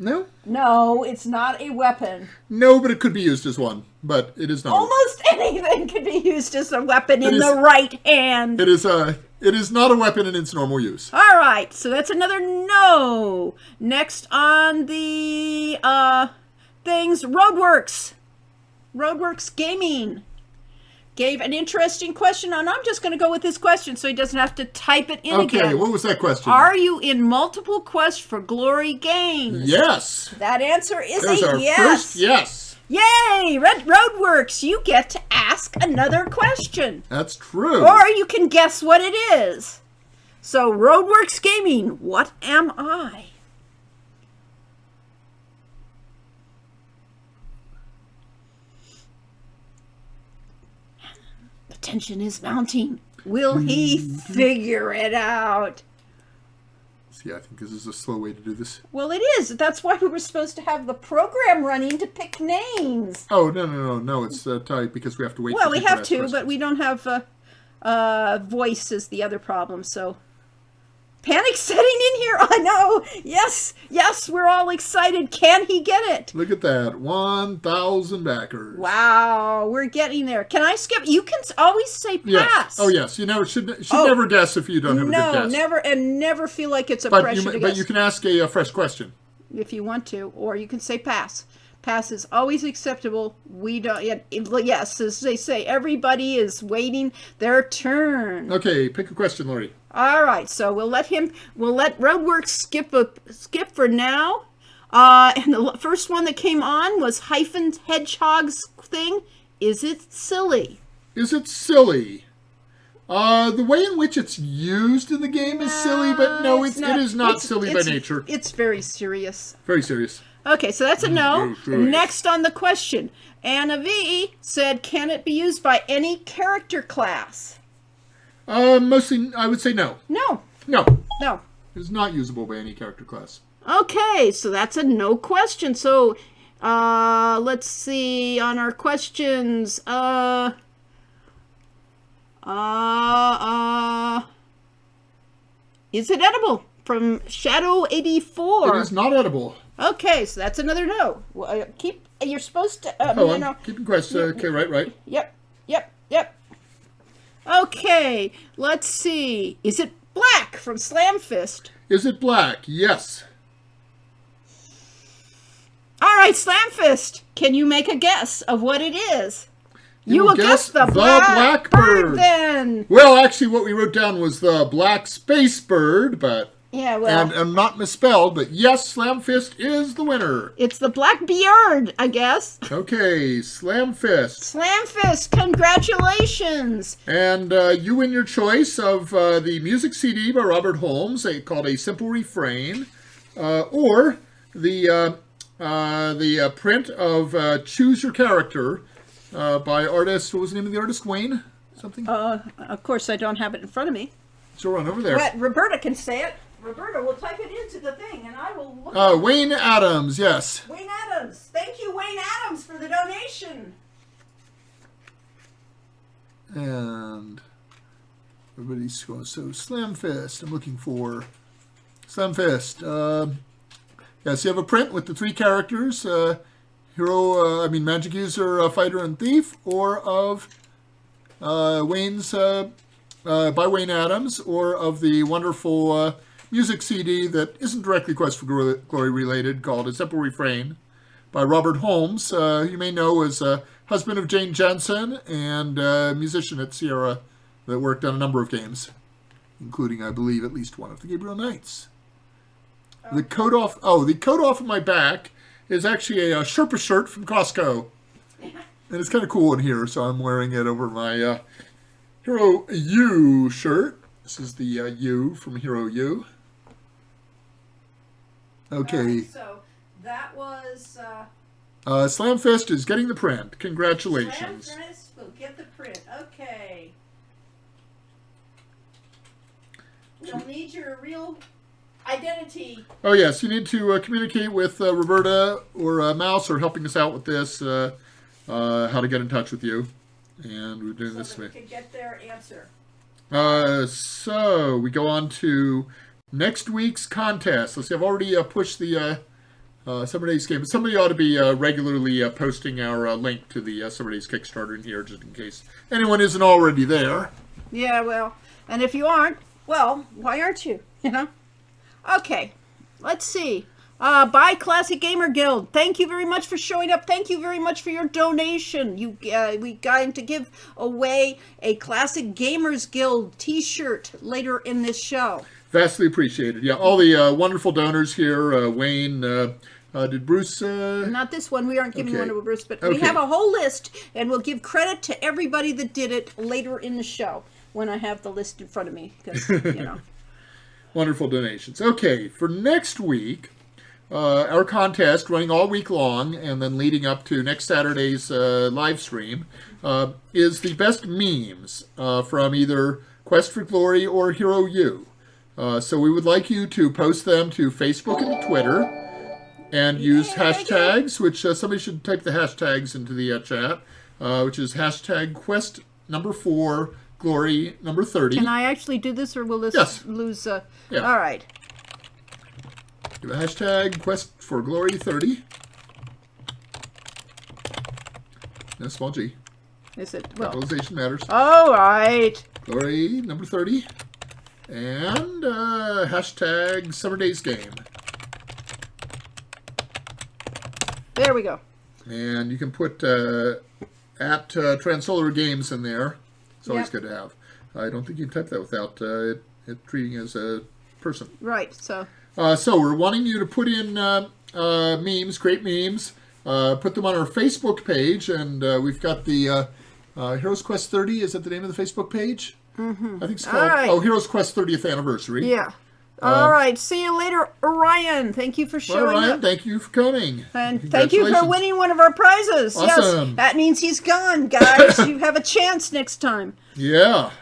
No? No, it's not a weapon. No, but it could be used as one. But it is not. Almost anything could be used as a weapon in is- the right hand. It is not a weapon in its normal use. All right, so that's another no. Next on the things, Roadworks. Roadworks Gaming gave an interesting question, and I'm just going to go with this question so he doesn't have to type it in Okay, again. what was that question? Are you in multiple Quest for Glory games? Yes. That answer is There's a our yes. first yes. Yay! Roadworks, you get to ask another question. That's true. Or you can guess what it is. So, Roadworks Gaming, what am I? The tension is mounting. Will he figure it out? See, I think this is a slow way to do this. Well, it is. That's why we were supposed to have the program running to pick names. Oh, no. It's tight because we have to wait Well, for we people have ask to, questions. but we don't have voice is the other problem, so... Panic setting in here. I know. Yes, we're all excited. Can he get it? Look at that. 1,000 backers. Wow, we're getting there. Can I skip? You can always say pass. Yes. Oh, yes. You never should never guess if you don't have a good No, guess. never feel like it's a But pressure to but guess you can ask a fresh question. if you want to, or you can say pass. Pass is always acceptable. We don't. Yes, as they say, everybody is waiting their turn. Okay, pick a question, Lori. All right, so we'll let Roadworks skip for now. And the first one that came on was Hyphen Hedgehog's thing. Is it silly? Is it silly? The way in which it's used in the game is silly, but no, it is not silly by nature. It's very serious. Very serious. Okay, so that's a no. Very serious. Next on the question, Anna V said, can it be used by any character class? Mostly, I would say no. No. No, No. it's not usable by any character class. Okay, so that's a no question. So, let's see on our questions. Is it edible? From Shadow84. It is not edible. Okay, so that's another no. Well, you're supposed to, Oh, I'm keeping question. Okay, right. Yep. Okay, let's see. Is it black from Slamfist? Is it black? Yes. All right, Slamfist, can you make a guess of what it is? You will guess the Blackbird. Then. Well, actually, what we wrote down was the black space bird, but Yeah, well, and not misspelled. But yes, Slamfist is the winner. it's the black beard, I guess. Okay, Slamfist. Slamfist, congratulations. And you win your choice of the music CD by Robert Holmes, called A Simple Refrain, or the print of Choose Your Character by artist, what was the name of the artist? Wayne? Something? Of course, I don't have it in front of me. So run over there. But Roberta can say it. Roberta will type it into the thing, and I will look. Wayne Adams, yes. Wayne Adams. Thank you, Wayne Adams, for the donation. And everybody's going, so Slamfist, I'm looking for Slamfist. Yes, you have a print with the three characters. Magic User Fighter and Thief, or of Wayne's by Wayne Adams, or of the wonderful music CD that isn't directly Quest for Glory related, called A Simple Refrain by Robert Holmes, you may know as husband of Jane Jensen and musician at Sierra that worked on a number of games, including, I believe, at least one of the Gabriel Knights. Okay. The coat off of my back is actually a Sherpa shirt from Costco. And it's kind of cool in here, so I'm wearing it over my Hero U shirt. This is the U from Hero U. Okay. So that was... Slamfist is getting the print. Congratulations. Slamfist will get the print. Okay. We'll need your real identity. Oh, yes. You need to communicate with Roberta or Mouse, or helping us out with this, how to get in touch with you. And we're doing this way. So they can get their answer. So we go on to next week's contest. Let's see, I've already pushed the Summer Days game. But somebody ought to be regularly posting our link to the Summer Days Kickstarter in here, just in case anyone isn't already there. Yeah, well, and if you aren't, well, why aren't you? You know? Okay, let's see. Buy Classic Gamer Guild. Thank you very much for showing up. Thank you very much for your donation. We going to give away a Classic Gamers Guild T-shirt later in this show. Vastly appreciated. Yeah, all the wonderful donors here. Wayne, did Bruce... Not this one. We aren't giving one to Bruce, but okay. We have a whole list, and we'll give credit to everybody that did it later in the show when I have the list in front of me. Because, you know. Wonderful donations. Okay, for next week... our contest, running all week long and then leading up to next Saturday's live stream, is the best memes from either Quest for Glory or Hero U. So we would like you to post them to Facebook and Twitter and use hashtags, which somebody should type the hashtags into the chat, which is hashtag Quest number 4, Glory number 30. Can I actually do this, or will this lose? Yeah. All right. Do a hashtag Quest for Glory 30. No small g. Is it? Well, capitalization matters. All right. Glory number 30. And hashtag Summer Days Game. There we go. And you can put at Transolar Games in there. It's always good to have. I don't think you can type that without it treating as a person. Right, so... So we're wanting you to put in memes, great memes, put them on our Facebook page, and we've got the Heroes Quest 30. Is that the name of the Facebook page? Mm-hmm. I think it's called Heroes Quest 30th Anniversary. Yeah. All right. See you later, Orion. Thank you for showing Orion, up. thank you for coming. And thank you for winning one of our prizes. Awesome. Yes, that means he's gone, guys. You have a chance next time. Yeah.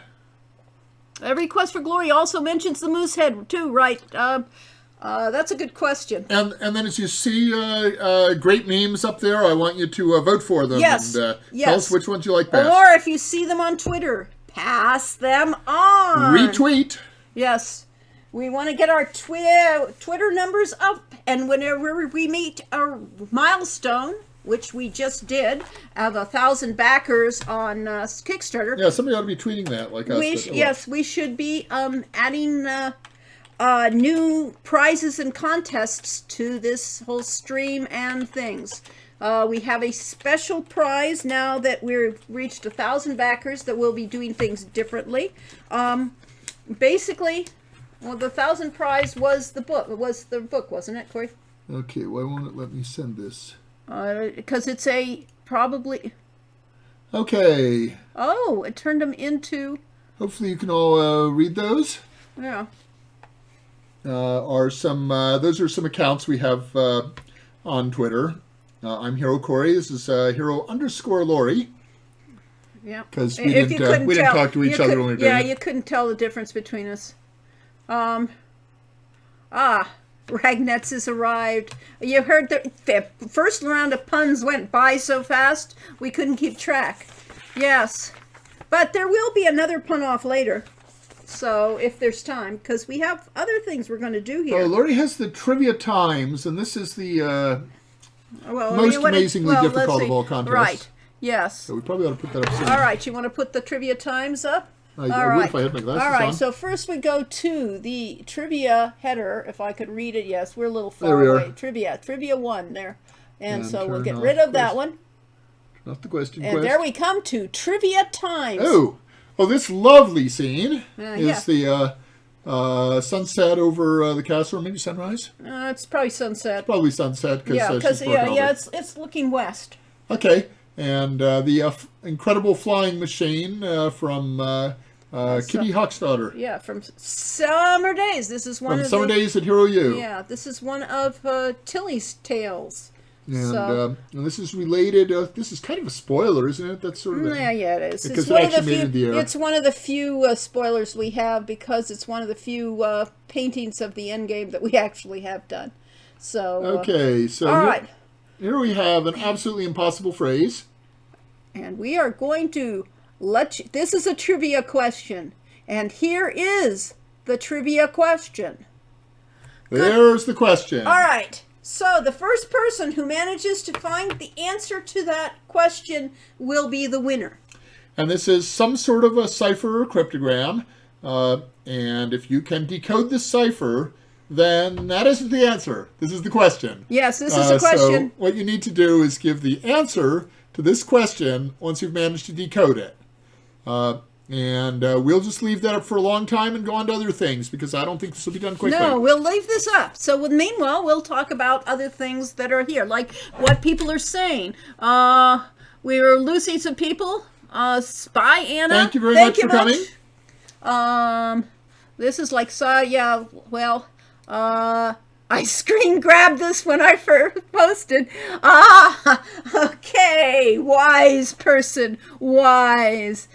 Every Quest for Glory also mentions the moose head, too, right? That's a good question. And then as you see great memes up there, I want you to vote for them. Yes. And tell us which ones you like best. Or if you see them on Twitter, pass them on. Retweet. Yes. We want to get our Twitter numbers up. And whenever we meet a milestone, which we just did, of 1,000 backers on Kickstarter. Yeah, somebody ought to be tweeting that like us. Yes, we should be adding... new prizes and contests to this whole stream and things. We have a special prize now that we've reached 1,000 backers that we'll be doing things differently. Basically, well, the 1,000 prize was the book. It was the book, wasn't it, Corey? Okay, why won't it let me send this? Because it's probably... Okay. Oh, it turned them into... Hopefully you can all read those. Yeah. Those are some accounts we have on Twitter. I'm Hero Corey. This is Hero_Lori. Yeah. Because we didn't talk to each other when we were doing it. Yeah, you couldn't tell the difference between us. Ragnets has arrived. You heard the first round of puns went by so fast we couldn't keep track. Yes. But there will be another pun off later. So, if there's time, because we have other things we're going to do here. Lori has the Trivia Times, and this is the Well, Most you wanna- amazingly well, let's difficult see. of all contests. Right. Yes. So we probably ought to put that up soon. All right. You want to put the trivia times up? I would if I had my glasses All right. on. So first we go to the trivia header. If I could read it, yes, we're a little There far we are. away. Trivia 1 there, and so we'll turn get off rid of that quest- one. Not the question And quest. there we come to trivia times. Oh, this lovely scene yeah. is the sunset over the castle, or maybe sunrise. It's probably sunset. Probably sunset because Yeah, because she's broken over. it's looking west. Okay, and the incredible flying machine from Kitty Hawk's daughter Yeah, from Summer Days. This is one from of Summer the, Days at Hero U. Yeah, this is one of Tilly's tales. And, So- and this is related. This is kind of a spoiler, isn't it? That's sort of Yeah, it is. because It's it one of the actually made it in the few. air. It's one of the few spoilers we have because it's one of the few paintings of the end game that we actually have done. So Okay, so all right, here we have an absolutely impossible phrase. and we are going to let you. This is a trivia question, and here is the trivia question. There's the question. All right. So the first person who manages to find the answer to that question will be the winner. And this is some sort of a cipher or cryptogram. And if you can decode this cipher, then that isn't the answer. This is the question. Yes, this is a question. So what you need to do is give the answer to this question once you've managed to decode it. And we'll just leave that up for a long time and go on to other things because I don't think this will be done quickly. No, we'll leave this up. So meanwhile, we'll talk about other things that are here, like what people are saying. We were losing some people. Spy Anna. Thank you very much for coming. This is like I screen grabbed this when I first posted. Okay, wise person, wise.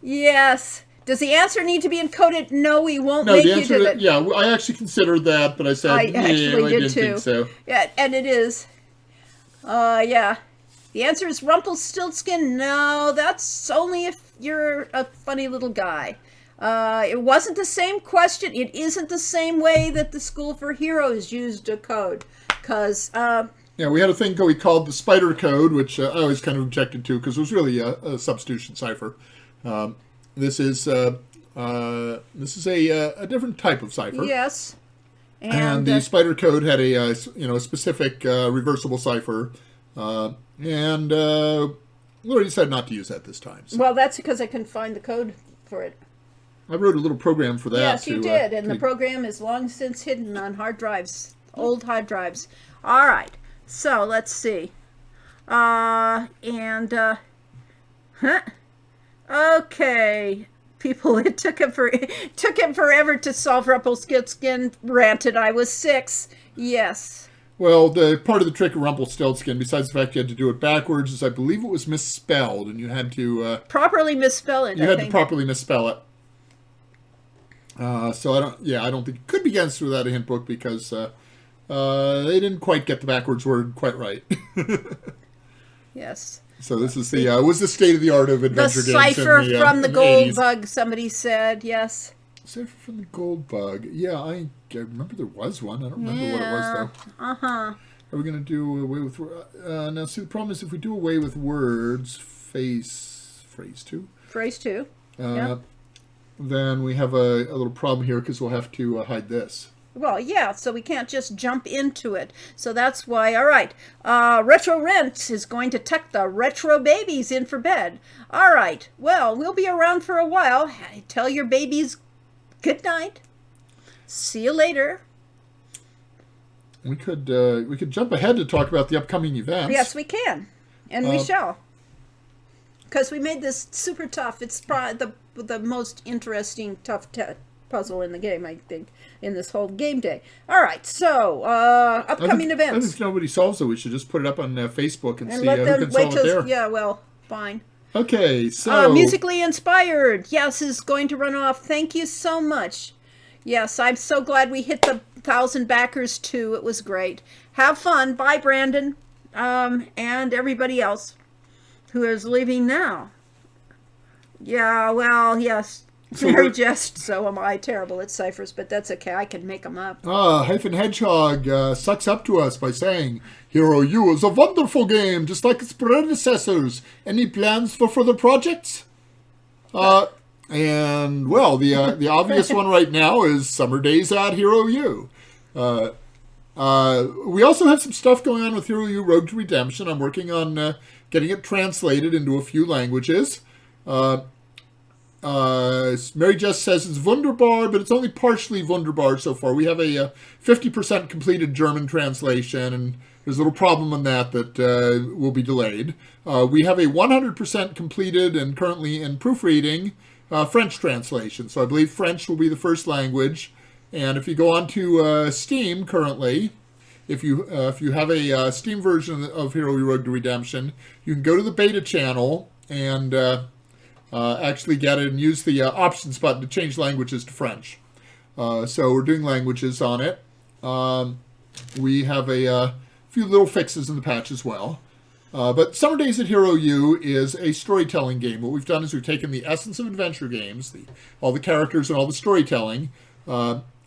Yes. Does the answer need to be encoded? No, we won't No, make the you answer do to it. yeah, I actually considered that, but I said, I yeah, actually I did didn't too. think so. Yeah, and it is. Yeah. The answer is Rumpelstiltskin. No, that's only if you're a funny little guy. It wasn't the same question. It isn't the same way that the School for Heroes used a code. Because, Yeah, we had a thing we called the spider code, which I always kind of objected to because it was really a substitution cipher. This is a different type of cipher. yes. And the spider code had a specific reversible cipher, and Lori decided not to use that this time. So Well, that's because I couldn't find the code for it. I wrote a little program for that. Yes, you did, and the program is long since hidden on hard drives, old hard drives. All right, so let's see. Okay, people. It took him forever to solve Rumpelstiltskin. Ranted, I was 6. Yes. Well, the part of the trick of Rumpelstiltskin, besides the fact you had to do it backwards, is I believe it was misspelled, and you had to Properly misspell it. you I had to think. properly misspell it. So I don't think it could be guessed without a hint book because they didn't quite get the backwards word quite right. Yes. So this is the was the state of the art of The adventure games cipher in the, from the in gold 80s. bug. Somebody said yes. Cipher from the gold bug. Yeah, I remember there was one. I don't remember what it was though. Uh-huh. Are we going to do away with now? See, the problem is if we do away with words, phrase 2. Phrase 2. Yeah. Then we have a little problem here because we'll have to hide this. Well, yeah, so we can't just jump into it. So that's why, all right, Retro Rent is going to tuck the retro babies in for bed. All right, well, we'll be around for a while. Tell your babies good night. See you later. We could jump ahead to talk about the upcoming events. Yes, we can, and we shall. Because we made this super tough. It's probably the most interesting tough puzzle in the game, I think, in this whole game day. All right, so upcoming I events. think if nobody solves it, we should just put it up on Facebook and see let who them can wait solve it there. Yeah, well, fine. Okay, so Musically Inspired, yes, is going to run off. Thank you so much. Yes, I'm so glad we hit the 1,000 backers too. It was great. Have fun. Bye, Brandon, and everybody else who is leaving now. Yeah, well, yes. So Very we're- just. So am I terrible at ciphers, but that's okay. I can make them up. Hyphen Hedgehog sucks up to us by saying, Hero U is a wonderful game, just like its predecessors. Any plans for further projects? And, well, the obvious one right now is Summer Days at Hero U. We also have some stuff going on with Hero U Rogue to Redemption. I'm working on getting it translated into a few languages. Mary Jess says it's wunderbar, but it's only partially wunderbar so far. We have a 50% completed German translation, and there's a little problem on that will be delayed. We have a 100% completed and currently in proofreading French translation. So I believe French will be the first language. And if you go on to Steam currently, if you have a Steam version of Hero U Rogue to Redemption, you can go to the beta channel and actually get it and use the options button to change languages to French. So we're doing languages on it. We have a few little fixes in the patch as well. But Summer Days at Hero U is a storytelling game. What we've done is we've taken the essence of adventure games, all the characters and all the storytelling,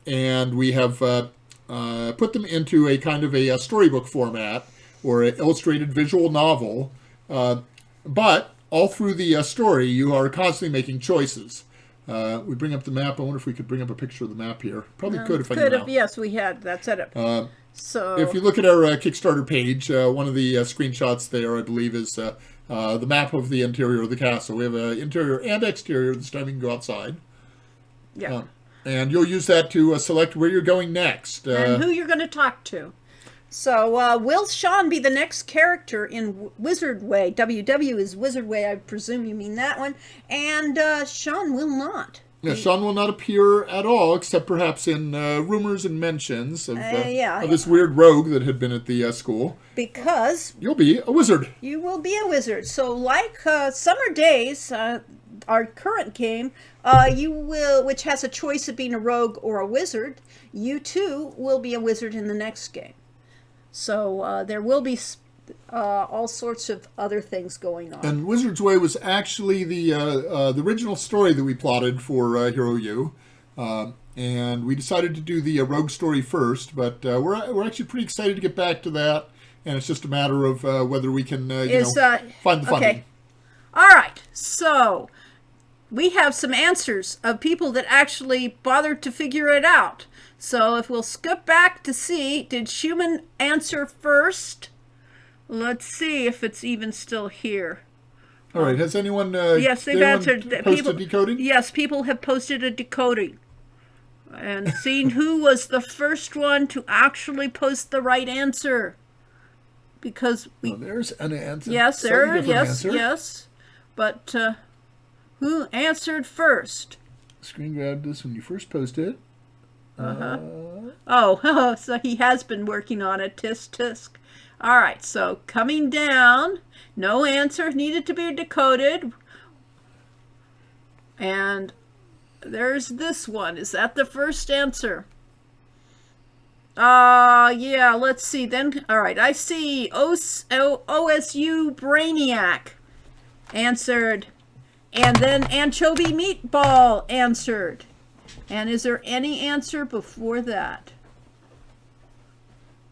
and we have put them into a kind of a storybook format or an illustrated visual novel. But all through the story, you are constantly making choices. We bring up the map. I wonder if we could bring up a picture of the map here. Probably could if I knew now. Yes, we had that set up. So if you look at our Kickstarter page, one of the screenshots there, I believe, is the map of the interior of the castle. We have an interior and exterior. This time you can go outside. yeah, And you'll use that to select where you're going next. and who you're going to talk to. So will Sean be the next character in Wizard Way? WW is Wizard Way. I presume you mean that one. And Sean will not. Yeah, Sean will not appear at all, except perhaps in rumors and mentions of this weird rogue that had been at the school. Because You'll be a wizard. you will be a wizard. So like Summer Days, our current game, you will, which has a choice of being a rogue or a wizard, you too will be a wizard in the next game. So there will be all sorts of other things going on. And Wizard's Way was actually the original story that we plotted for Hero U. And we decided to do the rogue story first, but we're actually pretty excited to get back to that. And it's just a matter of whether we can find the funding. Okay. All right. So we have some answers of people that actually bothered to figure it out. So if we'll skip back to see, did Schumann answer first? Let's see if it's even still here. All right. Has anyone Yes, they've answered. posted decoding? Yes, people have posted a decoding. And seen who was the first one to actually post the right answer. Because we... Oh, there's an answer. Yes, Slightly there. different Yes, answer. yes. But who answered first? Screen grabbed this when you first posted it. Oh, so he has been working on it. Tisk, tisk. All right, so coming down. No answer needed to be decoded. And there's this one. Is that the first answer? Yeah, let's see. Then, all right, I see OSU Brainiac answered. And then Anchovy Meatball answered. And is there any answer before that?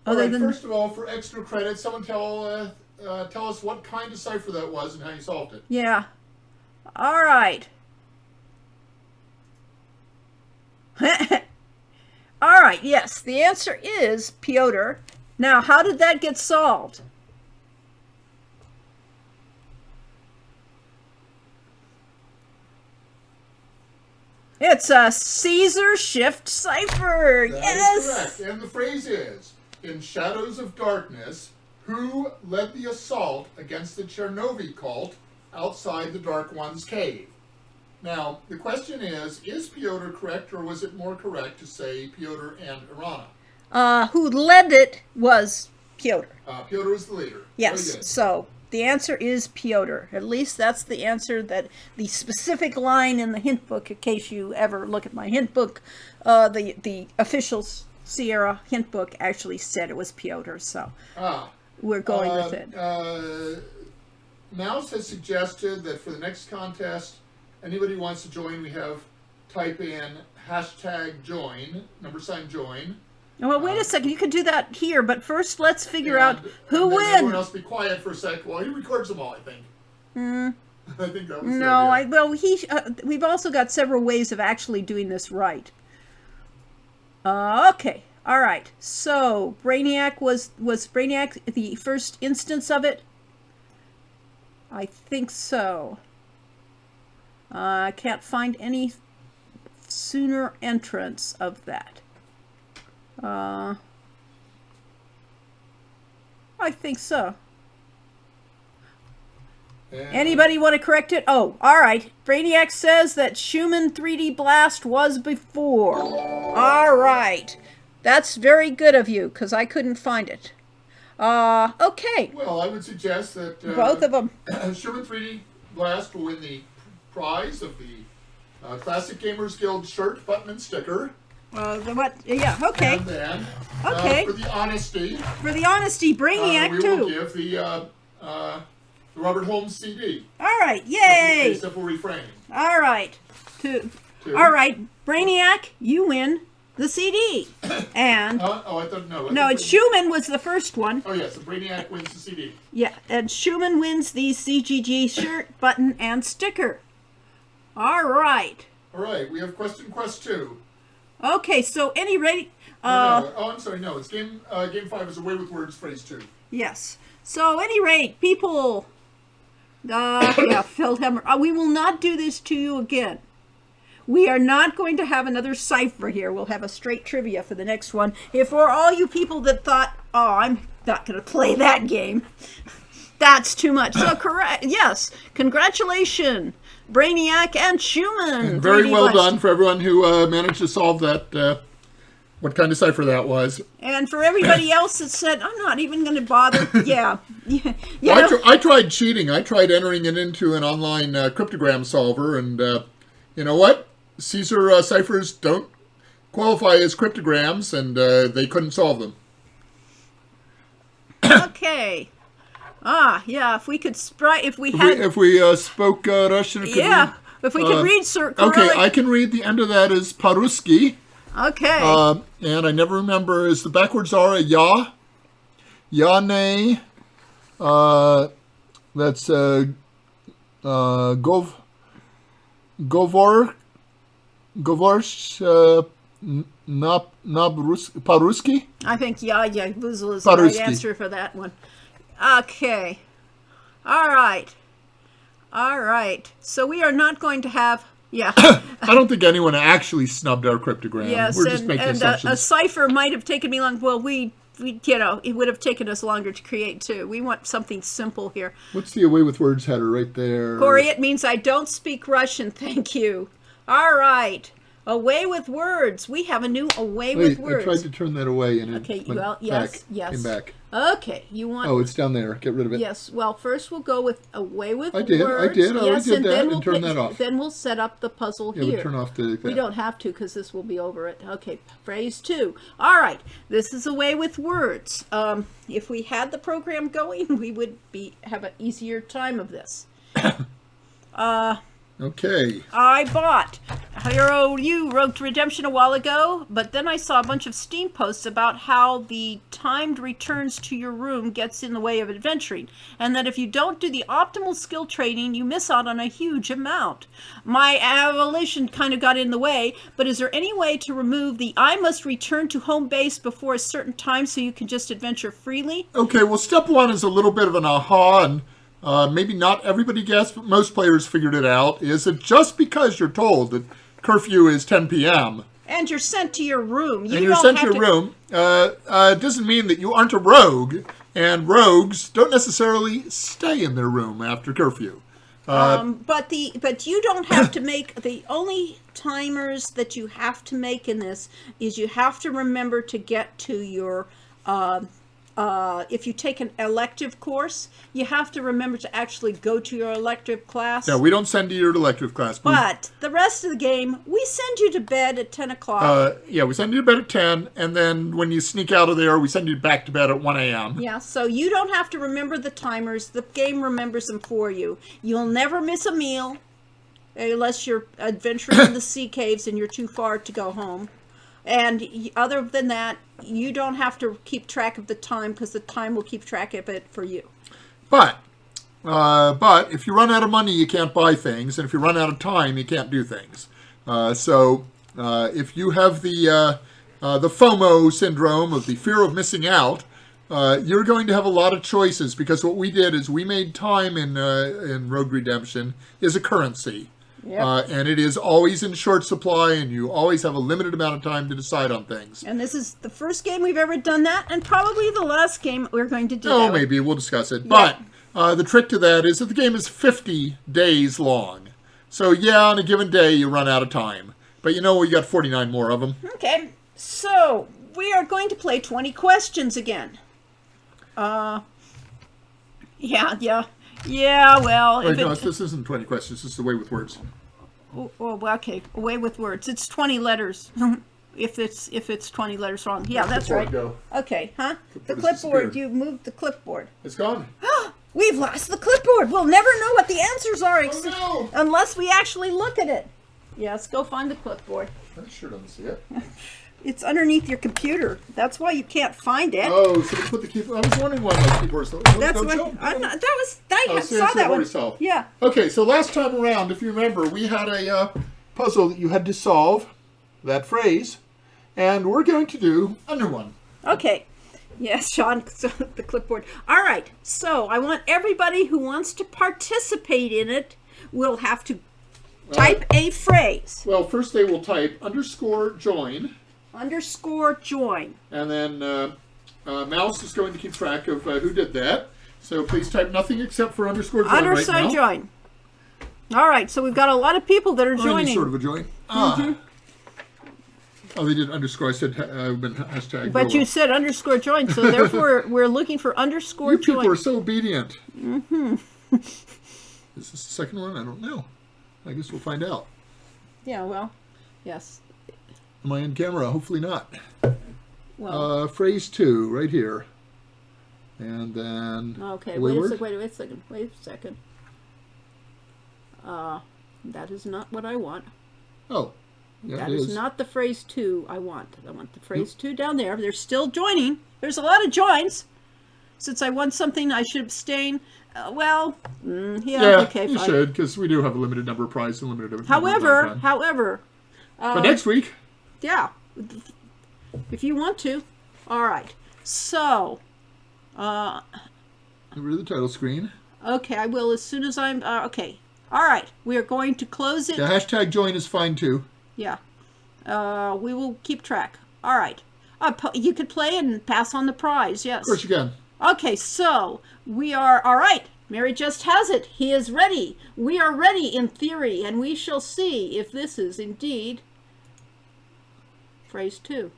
All right, first of all, for extra credit, someone tell us what kind of cipher that was and how you solved it. Yeah. All right. All right, yes, the answer is Piotr. Now, how did that get solved? It's a Caesar shift cipher. That Yes. is correct. And the phrase is, in Shadows of Darkness, who led the assault against the Chernovi cult outside the Dark One's cave? Now, the question is Piotr correct, or was it more correct to say Piotr and Irana? Who led it was Piotr. Piotr was the leader. Yes. Very good. So the answer is Piotr. At least that's the answer that the specific line in the hint book, in case you ever look at my hint book, the official Sierra hint book actually said it was Piotr. So we're going with it. Mouse has suggested that for the next contest, anybody who wants to join, we have type in #join, #join. Well, wait a second. You could do that here, but first let's figure out who and then everyone wins. else be quiet for a sec while he records them all, I think. I think that was No, the idea. we've also got several ways of actually doing this right. Okay, all right. So Brainiac was Brainiac the first instance of it? I think so. I can't find any sooner entrance of that. I think so. And Anybody want to correct it? Oh, all right. Brainiac says that Schumann 3D Blast was before. All right. That's very good of you, because I couldn't find it. Okay. Well, I would suggest that Both of them. Sherman 3D Blast will win the prize of the Classic Gamers Guild shirt, button, and sticker. What? Yeah, okay. And then, Okay. for the honesty, For the honesty, Brainiac, we will too. give the Robert Holmes CD. All right. A Yay. simple refrain. All right. Two. Two. All right. Brainiac, you win the CD. And, Oh, I thought, no. no, it's Schumann was the first one. Oh, yes, the Brainiac wins the CD. Yeah, and Schumann wins the CGG shirt, button, and sticker. All right. All right, we have Question Quest 2. Okay, so any ready? No, I'm sorry, no, it's Game 5 is Away with Words, Phrase 2. Yes. So any rate, people. Yeah, Feldhammer. We will not do this to you again. We are not going to have another cipher here. We'll have a straight trivia for the next one. If for all you people that thought, oh, I'm not going to play that game, that's too much. So correct. Yes. Congratulations, Brainiac and Schumann. And very 3D well Blast. done for everyone who managed to solve that, what kind of cipher that was. And for everybody else that said, I'm not even going to bother. Yeah. You Well, know, I tried cheating. I tried entering it into an online cryptogram solver, and you know what? Caesar ciphers don't qualify as cryptograms, and they couldn't solve them. okay. Yeah, if we could if we had, If we spoke Russian, could yeah, if we could read Okay, Cyrillic. I can read the end of that as Paruski. Okay. And I never remember, is the backwards R a ya? Ya, nay. That's Govorsh Paruski? I think Vuzel is the right Paruski. answer for that one. Okay. All right. All right. So we are not going to have, yeah. I don't think anyone actually snubbed our cryptogram. Yes, We're just making and a assumptions. cipher might have taken me long. Well, we, you know, it would have taken us longer to create too. We want something simple here. What's the Away with Words header right there? Corey, it means I don't speak Russian. Thank you. All right. Away with Words. We have a new Away with Wait, Words. I tried to turn that away and Okay, it went well, yes, back. yes. Came back. Okay, you want... Oh, it's down there. Get rid of it. Yes, well, first we'll go with Away with I did, I Words. did. I already Yes, did and that then and we'll turn that off. Then we'll set up the puzzle Yeah, here. we'll turn off the... We don't have to because this will be over it. Okay, phrase 2. All right, this is Away with Words. If we had the program going, we would have an easier time of this. Okay. I bought Hero U Road to Redemption a while ago, but then I saw a bunch of Steam posts about how the timed returns to your room gets in the way of adventuring, and that if you don't do the optimal skill training, you miss out on a huge amount. My evolution kind of got in the way, but is there any way to remove the I must return to home base before a certain time so you can just adventure freely? Okay, well, step 1 is a little bit of an aha, and maybe not everybody guessed, but most players figured it out, is that just because you're told that curfew is 10 p.m. And you're sent to your room. and you're sent to your room, doesn't mean that you aren't a rogue, and rogues don't necessarily stay in their room after curfew. But you don't have to make the only timers that you have to make in this is you have to remember to get to your if you take an elective course, you have to remember to actually go to your elective class. Yeah, we don't send you your elective class. But the rest of the game, we send you to bed at 10 o'clock. Yeah, we send you to bed at 10, and then when you sneak out of there, we send you back to bed at 1 a.m. Yeah, so you don't have to remember the timers. The game remembers them for you. You'll never miss a meal. unless you're adventuring in the sea caves and you're too far to go home. And other than that, you don't have to keep track of the time because the time will keep track of it for you. But if you run out of money, you can't buy things, and if you run out of time, you can't do things. So if you have the FOMO syndrome of the fear of missing out, you're going to have a lot of choices, because what we did is we made time in Rogue Redemption is a currency. Yep. And it is always in short supply, and you always have a limited amount of time to decide on things. And this is the first game we've ever done that, and probably the last game we're going to do. Oh, maybe. We'll discuss it. Yeah. But the trick to that is that the game is 50 days long. So, yeah, on a given day, you run out of time. But you know, we got 49 more of them. Okay. So, we are going to play 20 questions again. Yeah, well... Wait, no, this isn't 20 questions. This is Away with Words. Oh, okay. Away with Words. It's 20 letters. if it's 20 letters wrong. Yeah, that's right. Go? Okay, huh? The Clipboard has clipboard. disappeared. You moved the clipboard. It's gone. We've lost the clipboard. We'll never know what the answers are no. unless we actually look at it. Yes, go find the clipboard. I sure don't see it. It's underneath your computer. That's why you can't find it. Oh, so they put the keyboard. I was wondering why my keyboard's... That's what I saw that one. Yourself. Yeah. Okay, so last time around, if you remember, we had a puzzle that you had to solve, that phrase, and we're going to do a new one. Okay. Yes, Sean, so the clipboard. All right, so I want everybody who wants to participate in it will have to type a phrase. Well, first they will type _join. _join. And then Mouse is going to keep track of who did that. So please type nothing except for _join right now. Join. All right, so we've got a lot of people that are Or joining. any sort of a join. Oh, they did underscore. I said hashtag. But you said _join, so therefore we're looking for _ You join. people are so obedient. Mm-hmm. Is this the second one? I don't know. I guess we'll find out. Yeah, well, yes. Am I on camera? Hopefully not. Well, phrase 2, right here. And then... Okay, wait a second. That is not what I want. Oh, yeah, that is not the phrase 2 I want. I want the phrase 2 down there. They're still joining. There's a lot of joins. Since I want something, I should abstain. Okay, you fine. should, because we do have a limited number of prizes and limited number of time. However... but next week... Yeah, if you want to. All right. So... Over to the title screen. Okay, I will as soon as I'm... okay. All right. We are going to close it. The hashtag join is fine, too. Yeah. We will keep track. All right. You could play and pass on the prize, yes. Of course you can. Okay, so we are... All right. Mary just has it. He is ready. We are ready in theory, and we shall see if this is indeed phrase 2.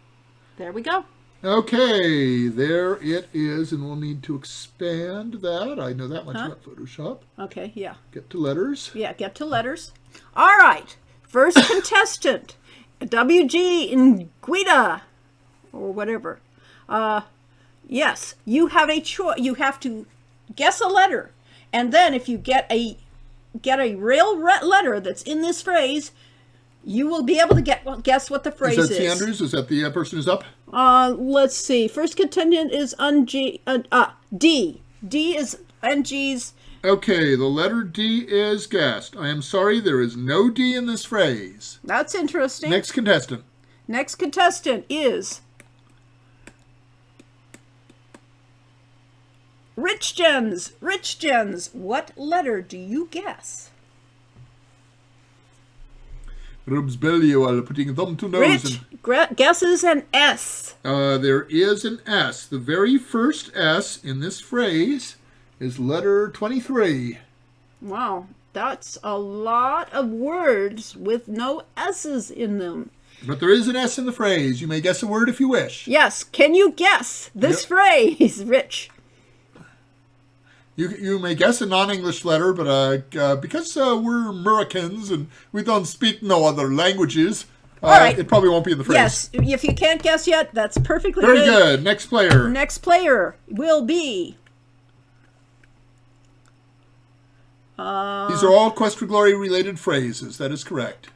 There we go. Okay, there it is, and we'll need to expand that. I know that much about Photoshop. Okay, yeah. Get to letters. Yeah, get to letters. All right. First contestant, WG Nguida, or whatever. Yes, you have a choice. You have to guess a letter, and then if you get a real letter that's in this phrase, you will be able to guess what the phrase is. Is that C. Andrews? Is that the person who's up? Let's see. First contestant is D. D is NG's. Okay, the letter D is guessed. I am sorry, there is no D in this phrase. That's interesting. Next contestant. Next contestant is Rich Gens. Rich Gens, what letter do you guess? Rubs belly while putting a thumb to nose. Rich guesses an S. There is an S. The very first S in this phrase is letter 23. Wow, that's a lot of words with no S's in them. But there is an S in the phrase. You may guess a word if you wish. Yes, can you guess this phrase, Rich? You may guess a non-English letter, but because we're Americans and we don't speak no other languages, right. It probably won't be in the phrase. Yes, if you can't guess yet, that's perfectly Very good. Next player. Next player will be These are all Quest for Glory related phrases. That is correct.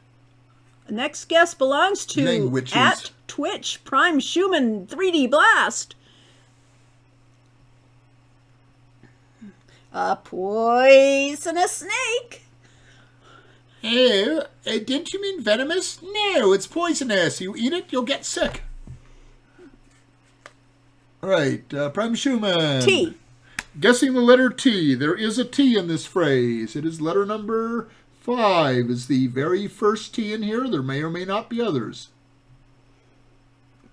Next guess belongs to Languages. at Twitch Prime Schumann 3D Blast. A poisonous snake. Oh, didn't you mean venomous? No, it's poisonous. You eat it, you'll get sick. All right, Prime Schumann. T. Guessing the letter T. There is a T in this phrase. It is letter number 5. Is the very first T in here. There may or may not be others.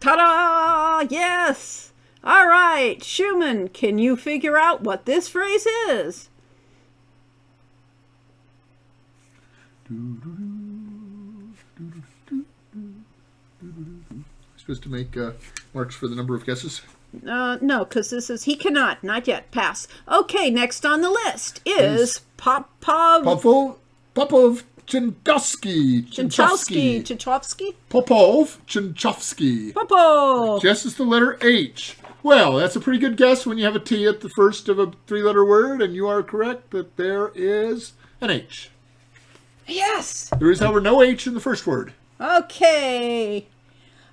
Ta-da! Yes! All right, Schumann, can you figure out what this phrase is? Supposed to make marks for the number of guesses. No, because this is he cannot, not yet. Pass. Okay, next on the list is Popov Chinchovsky. Chinchovsky. Popov Chinchovsky. Popov. Guesses the letter H. Well, that's a pretty good guess when you have a T at the first of a 3-letter word, and you are correct that there is an H. Yes. There is, however, no H in the first word. Okay.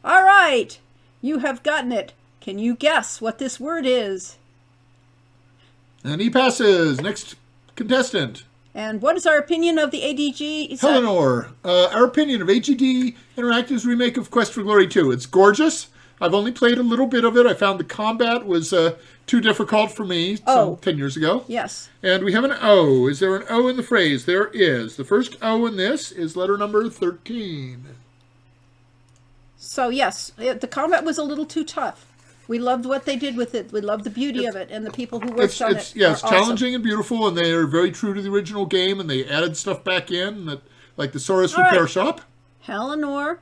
All right. You have gotten it. Can you guess what this word is? And he passes. Next contestant. And what is our opinion of the ADG? Eleanor. Our opinion of AGD Interactive's remake of Quest for Glory 2. It's gorgeous. I've only played a little bit of it. I found the combat was too difficult for me 10 years ago. Yes. And we have an O. Is there an O in the phrase? There is. The first O in this is letter number 13. So, yes, the combat was a little too tough. We loved what they did with it. We loved the beauty of it, and the people who worked on it. Yeah, it's awesome. challenging and beautiful, and they are very true to the original game, and they added stuff back in, that, like the Soros Repair Shop. Eleanor,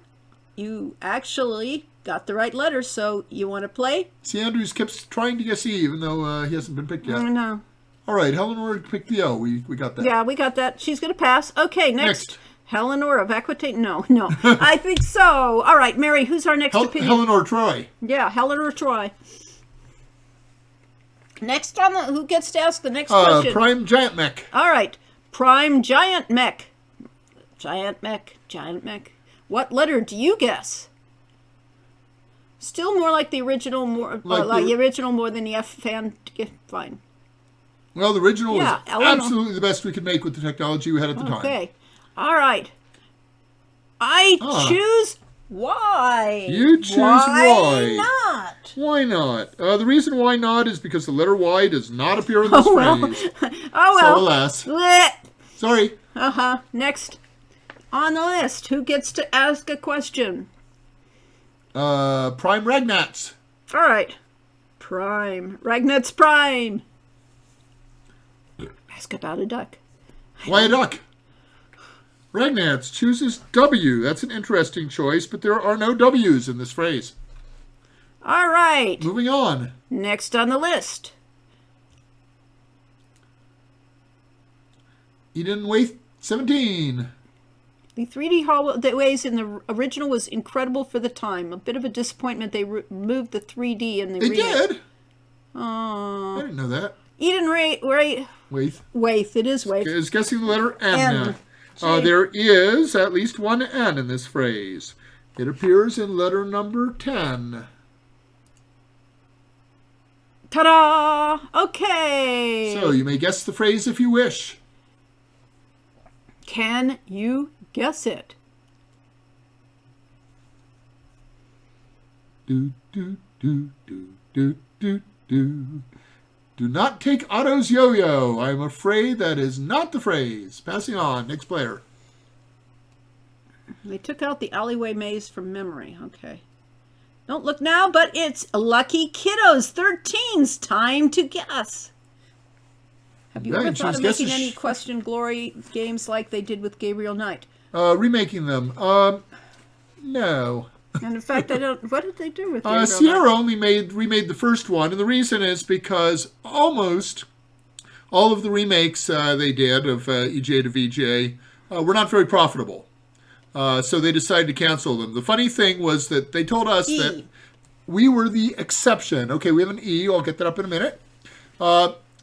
you actually got the right letter, so you want to play? See, Andrews keeps trying to guess E, even though he hasn't been picked yet. I know. All right, Eleanor picked the O. We got that. Yeah, we got that. She's going to pass. Okay, next. Eleanor of Aquitaine? No. I think so. All right, Mary, who's our next opinion? Eleanor Troy. Yeah, Eleanor Troy. Next on the, who gets to ask the next question? Prime Giant Mech. All right, Prime Giant Mech. Giant Mech. What letter do you guess? Still more like the original, more the original more than the F fan. Fine. Well, the original was Eleanor. absolutely the best we could make with the technology we had at the time. Okay. All right. I choose Y. You choose Why not? Why not? The reason why not is because the letter Y does not appear in this phrase. Oh, well. So, alas. Blech. Sorry. Next on the list, who gets to ask a question? Prime Ragnats. All right. Prime. Ragnats Prime. Ask about a duck. Why a duck? Ragnats chooses W. That's an interesting choice, but there are no W's in this phrase. All right. Moving on. Next on the list. Eden Waith 17. The 3D hallways in the original was incredible for the time. A bit of a disappointment they removed the 3D in the They remake. did? Oh. I didn't know that. Eden Waith. Waith. It is Waith. Is guessing the letter N. N. There is at least one N in this phrase. It appears in letter number 10. Ta-da! Okay. So you may guess the phrase if you wish. Can you guess it? Do, do, do, do, do, do, do. Do not take Otto's yo-yo. I'm afraid that is not the phrase. Passing on. Next player. They took out the alleyway maze from memory. Okay. Don't look now, but it's Lucky Kiddos 13's time to guess. Have you ever thought of making any Question Glory games like they did with Gabriel Knight? Remaking them. No. And in fact, I don't. What did they do with Gabriel Sierra Knight? only remade the first one, and the reason is because almost all of the remakes they did of EJ to VJ were not very profitable. So they decided to cancel them. The funny thing was that they told us that we were the exception. Okay, we have an E. I'll get that up in a minute.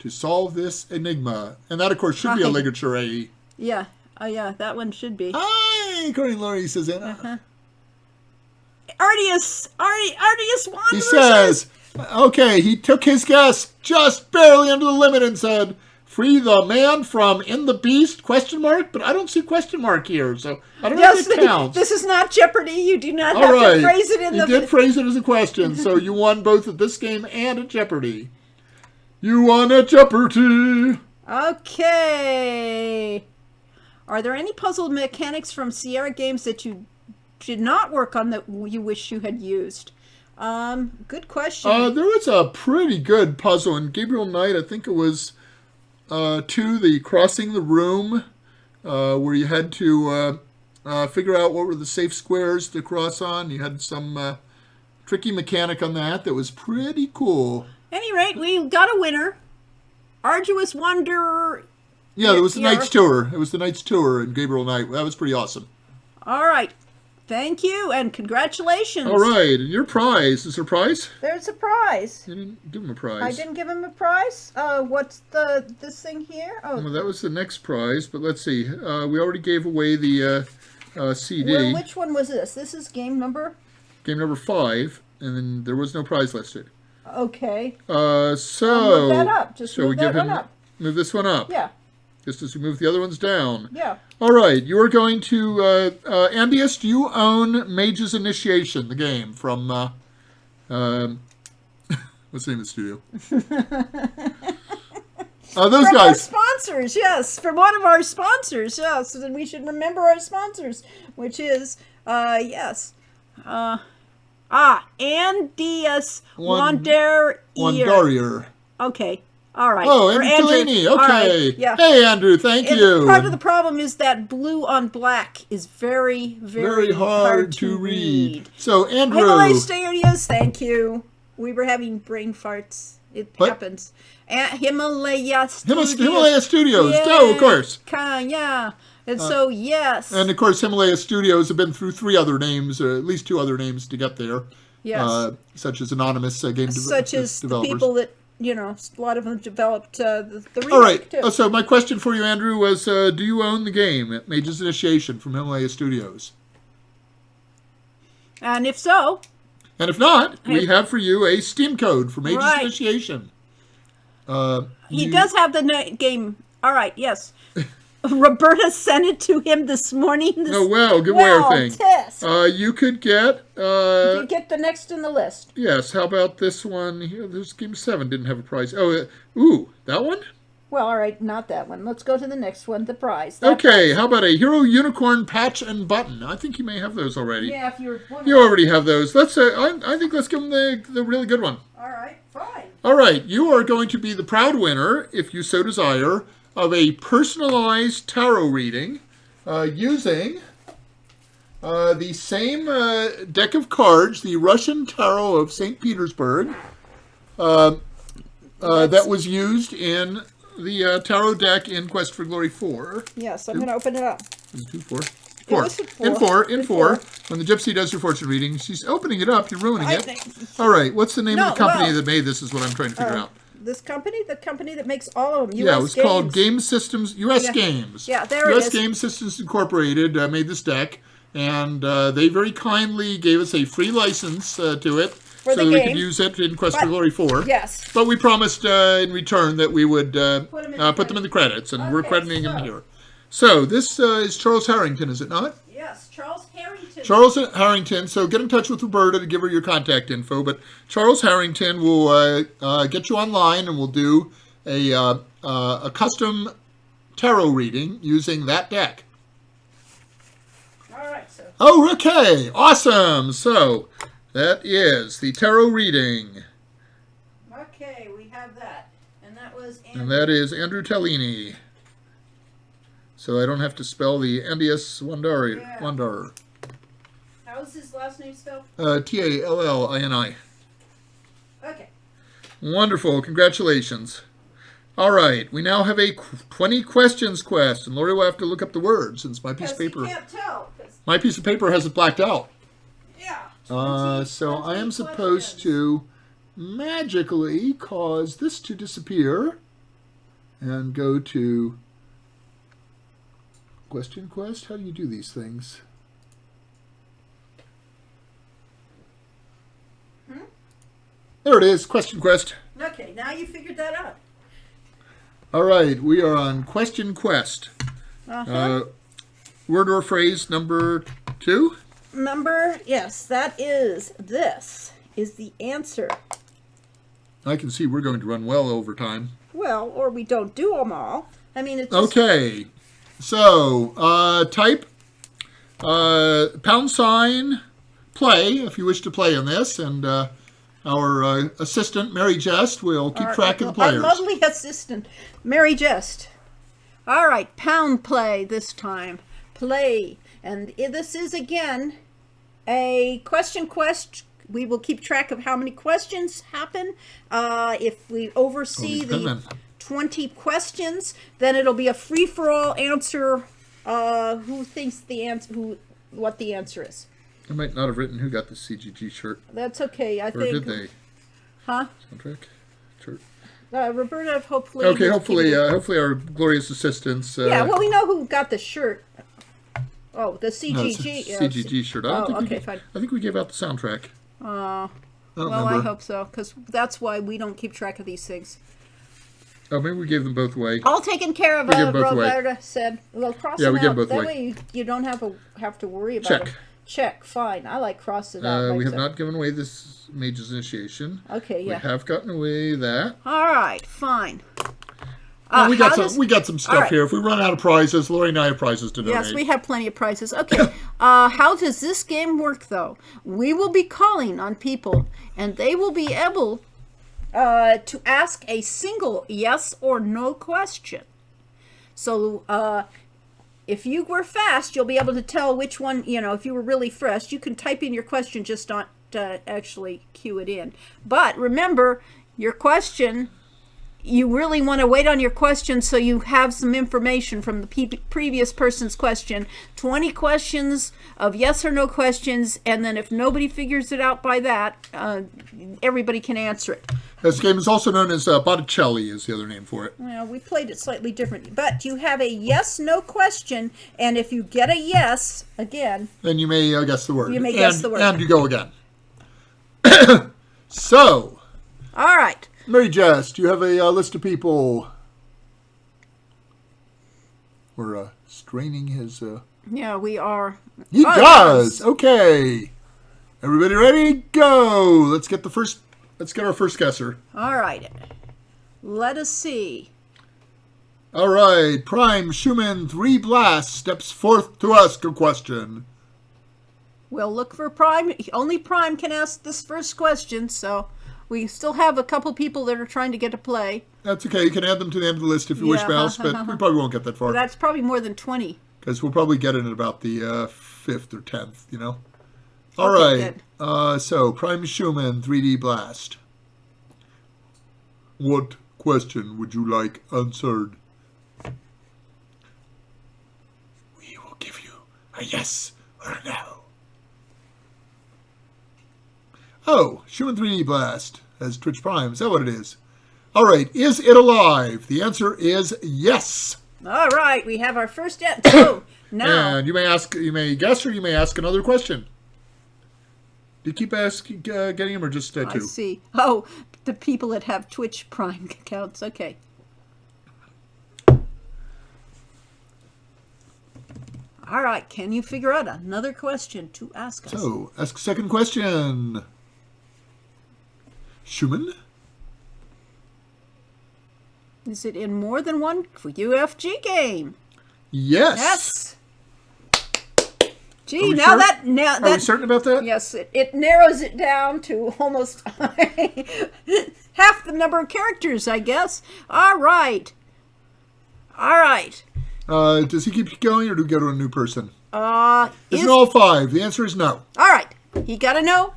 to solve this enigma. And that, of course, should be a Hi. ligature A. Yeah. Oh, yeah. That one should be. Hi, Corinne Laurie says Anna. Ardius Wanderer He says, okay, he took his guess just barely under the limit and said, free the man from In the Beast, question mark? But I don't see question mark here, so I don't know Yes, if it counts. this is not Jeopardy. You do not All have right. to phrase it in You did phrase it as a question, so you won both at this game and at Jeopardy. You won at Jeopardy. Okay. Are there any puzzle mechanics from Sierra games that you did not work on that you wish you had used? Good question. There was a pretty good puzzle in Gabriel Knight. I think it was 2, the Crossing the Room, where you had to figure out what were the safe squares to cross on. You had some tricky mechanic on that was pretty cool. Any rate, we got a winner. Arduous Wanderer. Yeah, there was the Yeah. Knight's Tour. It was the Knight's Tour in Gabriel Knight. That was pretty awesome. All right. Thank you and congratulations. All right, and your prize. Is there a prize? There's a prize. You didn't give him a prize. I didn't give him a prize. What's this thing here? Oh, Well, that was the next prize, but let's see. We already gave away the CD. well, which one was this? This is game number. Game number 5, and then there was no prize listed. Okay. So move that up. Just so move we that give him one up. move this one up. Yeah. Just as we move the other ones down. Yeah. All right, you are going to Andius. Do you own Mage's Initiation, the game from what's the name of the studio? Those From our guys. sponsors, yes. From one of our sponsors, yes. And we should remember our sponsors, which is, yes. Andius Wanderer. Wandarier. Okay. All right. Oh, Or Andrew Delaney. All Okay. right, yeah. Hey, Andrew. Thank And you. part of the problem is that blue on black is very, Very hard to read. So, Andrew. Himalaya Studios, thank you. We were having brain farts. It What? happens. Himalaya Studios. Himalaya Studios. Oh, of course. Yeah. And so, yes. And of course, Himalaya Studios have been through 3 other names, or at least 2 other names to get there. Yes. Such as anonymous game Such as the developers. people that, a lot of them developed the remake, All right. too. So my question for you, Andrew, was: do you own the game Mage's Initiation from Himalaya Studios? And if so, And if not, we have for you a Steam code for Mage's Right. Initiation. he does have the game. All right, yes. Roberta sent it to him this morning. Oh well, good way Well, thing. Tess. You could get. You get the next in the list. Yes. How about this one? Here, this game 7 didn't have a prize. Oh, ooh, that one. Well, all right, not that one. Let's go to the next one, the prize. That Okay, how about a Hero Unicorn patch and button? I think you may have those already. Yeah, if you're... You already have those. Let's. I think let's give them the really good one. All right, fine. All right, you are going to be the proud winner, if you so desire, of a personalized tarot reading using the same deck of cards, the Russian Tarot of St. Petersburg, that was used in the tarot deck in Quest for Glory 4. Yes, I'm going to open it up. 2, 4. was In four. four. When the gypsy does her fortune reading, she's opening it up. You're ruining I it. think- All right. What's the name of No, the company well- that made this? Is what I'm trying to figure out. This company, the company that makes all of them, US Yeah, it was Games. called Game Systems, U.S. Yeah. Games. Yeah, there it US is. Game Systems Incorporated made this deck, and they very kindly gave us a free license to it so the that we game. could use it in Quest for But- Glory 4. Yes. But we promised in return that we would Put 'em in put them in the credits, and we're Okay, crediting so- them here. So this is Charles Harrington, is it not? Yes, Charles Harrington. Charles Harrington. So get in touch with Roberta to give her your contact info. But Charles Harrington will get you online, and we'll do a custom tarot reading using that deck. All right, so Oh, okay, awesome. So that is the tarot reading, okay, we have that, and that was and that is Andrew Tellini. So I don't have to spell the Andius Wanderer. How's his last name spelled? Tallini. Okay. Wonderful, congratulations. All right, we now have a 20 questions quest, and Lori will have to look up the words since my piece of Because paper. you can't tell. 'cause- My piece of paper has it blacked out. yeah. So I am 20 supposed questions. to magically cause this to disappear. and go to Question Quest. How do you do these things? There it is, Question Quest. Okay, now you figured that out. All right, we are on Question Quest. Word or phrase number 2? Yes, that is, this is the answer. I can see we're going to run well over time. Well, or we don't do them all. I mean, it's just... Okay, so type # play if you wish to play in this, and our assistant, Mary Jest, will keep track of the players. Our lovely assistant, Mary Jest. All right, pound play this time. Play. And this is, again, a question quest. We will keep track of how many questions happen. If we oversee the 20 questions, then it'll be a free-for-all answer. Who thinks the answer? What the answer is? I might not have written who got the CGG shirt. That's okay. I think. Or did they? Huh? Soundtrack shirt. Roberta, hopefully. Okay, hopefully our glorious assistants. Yeah, well, we know who got the shirt. Oh, the CGG. No, CGG shirt. Fine. I think we gave out the soundtrack. Well, remember. I hope so, because that's why we don't keep track of these things. Oh, maybe we gave them both away. All taken care of. Roberta said. Well, cross them we out. gave them both that away. way you don't have to worry about Check. them. Check. Fine. I like cross it out. We have not given away this Mage's Initiation. Okay. Yeah. We have gotten away that. All right. Fine. We got some stuff here. If we run out of prizes, Lori and I have prizes to donate. Yes, we have plenty of prizes. Okay. How does this game work, though? We will be calling on people, and they will be able to ask a single yes or no question. So if you were fast, you'll be able to tell which one, if you were really fresh, you can type in your question, just not actually cue it in. But remember, your question... You really want to wait on your question so you have some information from the previous person's question. 20 questions of yes or no questions, and then if nobody figures it out by that, everybody can answer it. This game is also known as Botticelli is the other name for it. Well, we played it slightly differently. But you have a yes-no question, and if you get a yes, again... Then you may guess the word. You may guess the word. And you go again. So... All right. Mary Jest, do you have a list of people? We're straining his... Yeah, we are. He does! Okay. Everybody ready? Go! Let's get our first guesser. All right. Let us see. All right. Prime Schumann 3 Blast steps forth to ask a question. We'll look for Prime. Only Prime can ask this first question, so... We still have a couple people that are trying to get to play. That's okay. You can add them to the end of the list if you wish, Mouse, but we probably won't get that far. That's probably more than 20. Because we'll probably get it at about the 5th or 10th, All right. So, Prime Schumann 3D Blast. What question would you like answered? We will give you a yes or a no. Oh, Schumann 3D Blast as Twitch Prime. Is that what it is? All right. Is it alive? The answer is yes. All right. We have our first answer. Now. And you may guess, or you may ask another question. Do you keep asking, getting them, or just two? I see. Oh, the people that have Twitch Prime accounts. Okay. All right. Can you figure out another question to ask us? So, ask a second question. Schumann? Is it in more than one UFG game? Yes. Yes. Gee, now sure? Are we certain about that? Yes, it narrows it down to almost half the number of characters, I guess. All right. All right. Does he keep going, or do we go to a new person? Is it all 5? The answer is no. All right. He got to know.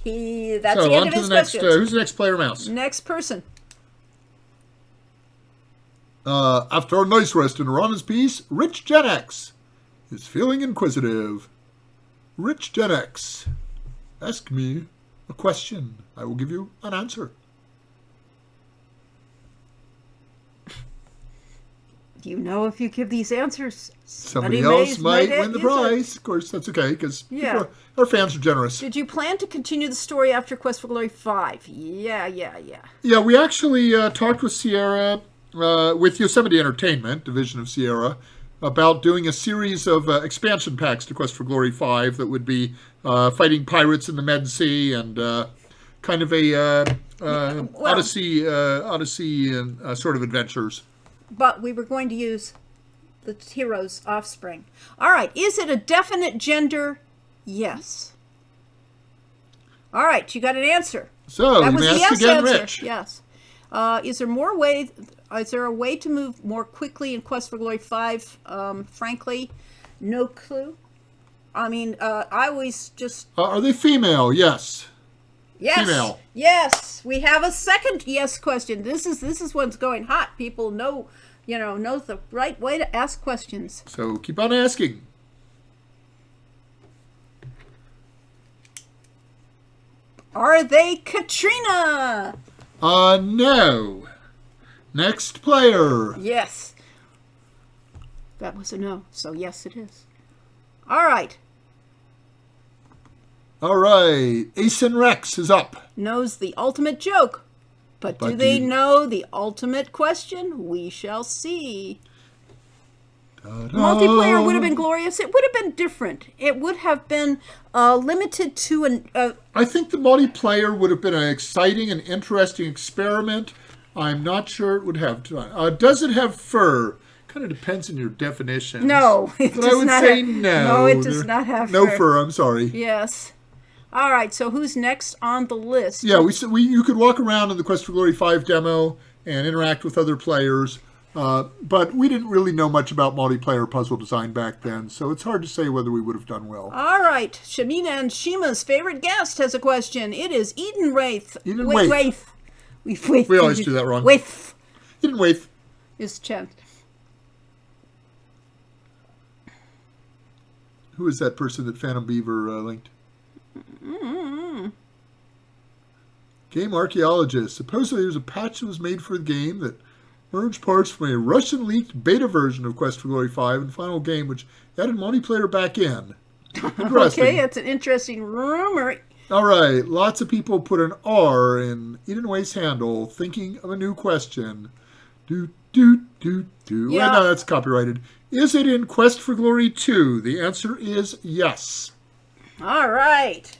That's the end of his questions. Who's the next player, Mouse? Next person. After a nice rest in Rana's piece, Rich Gen X is feeling inquisitive. Rich Gen X, ask me a question. I will give you an answer. You know, if you give these answers, Somebody else might win the answer. prize. Of course, that's okay, because Yeah. our fans are generous. Did you plan to continue the story after Quest for Glory 5? Yeah. Yeah, we actually talked with Sierra, with Yosemite Entertainment, division of Sierra, about doing a series of expansion packs to Quest for Glory 5 that would be fighting pirates in the Med Sea and kind of a Odyssey and sort of adventures. But we were going to use the hero's offspring. All right. Is it a definite gender? Yes. All right. You got an answer. So, That you was may the ask yes again, answer. Rich. Yes. Is there a way to move more quickly in Quest for Glory 5? Frankly, no clue. I mean, I always just... Are they female? Yes. Yes. Female. Yes. We have a second yes question. This is what's going hot. People know the right way to ask questions. So, keep on asking. Are they Katrina? No. Next player. Yes. That was a no. So yes, it is. All right. All right. Asen Rex is up. Knows the ultimate joke. But do But they do- know the ultimate question? We shall see. Ta-da. Multiplayer would have been glorious. It would have been different. It would have been limited to an... I think the multiplayer would have been an exciting and interesting experiment. I'm not sure it would have. Does it have fur? Kind of depends on your definition. No, it But does I would not say have- no. no, it does not have no fur. fur. I'm sorry. Yes. All right, so who's next on the list? Yeah, you could walk around in the Quest for Glory 5 demo and interact with other players, but we didn't really know much about multiplayer puzzle design back then, so it's hard to say whether we would have done well. All right, Shamina and Shima's favorite guest has a question. It is Eden Wraith. Eden Waith. Wraith. We always do that wrong. Waith Didn't wait. is Chen. Who is that person that Phantom Beaver linked? Game archaeologist. Supposedly there's a patch that was made for the game that merged parts from a Russian leaked beta version of Quest for Glory 5 and final game, which added multiplayer back in. Interesting. Okay, that's an interesting rumor. All right, lots of people put an R in Eden Way's handle, thinking of a new question. Do. Yeah. No, that's copyrighted. Is it in Quest for Glory 2? The answer is yes. All right.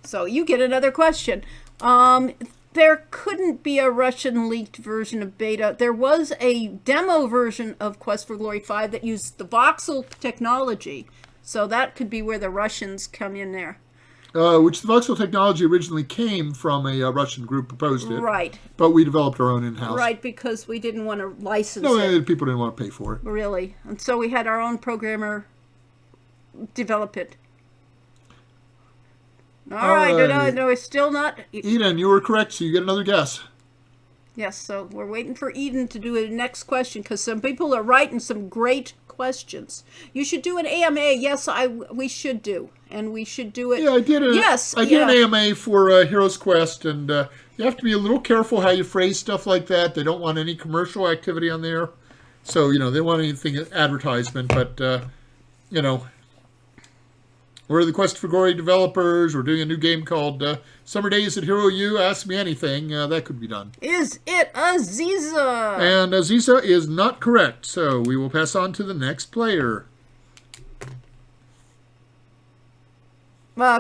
So you get another question. There couldn't be a Russian leaked version of beta. There was a demo version of Quest for Glory 5 that used the voxel technology. So that could be where the Russians come in there. Which the voxel technology originally came from a Russian group proposed it. Right. But we developed our own in-house. Right, because we didn't want to license No, it. people didn't want to pay for it. Really. And so we had our own programmer develop it. All right. No, it's still not. Eden, you were correct, so you get another guess. Yes, so we're waiting for Eden to do a next question because some people are writing some great questions. You should do an AMA. Yes, we should do. And we should do it. Yeah, I did. I did an AMA for Heroes Quest, and you have to be a little careful how you phrase stuff like that. They don't want any commercial activity on there, so they don't want anything advertisement. But we're the Quest for Glory developers. We're doing a new game called Summer Days at Hero U. Ask me anything. That could be done. Is it Aziza? And Aziza is not correct, so we will pass on to the next player.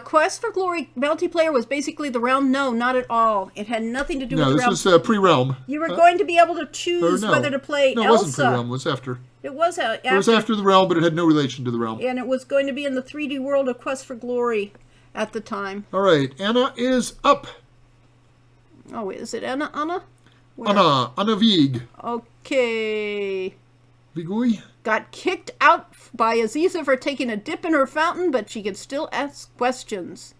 Quest for Glory multiplayer was basically the realm. No, not at all. It had nothing to do with No, the this realm. was pre-realm. You were going to be able to Or choose no. whether to play No, it Elsa. wasn't pre-realm. It was after. It was It was after the realm, but it had no relation to the realm. and it was going to be in the 3D world of Quest for Glory at the time. All right, Anna is up. Oh, is it Anna? Where? Anna Vieg. Okay. Vigui? Got kicked out by Aziza for taking a dip in her fountain, but she can still ask questions.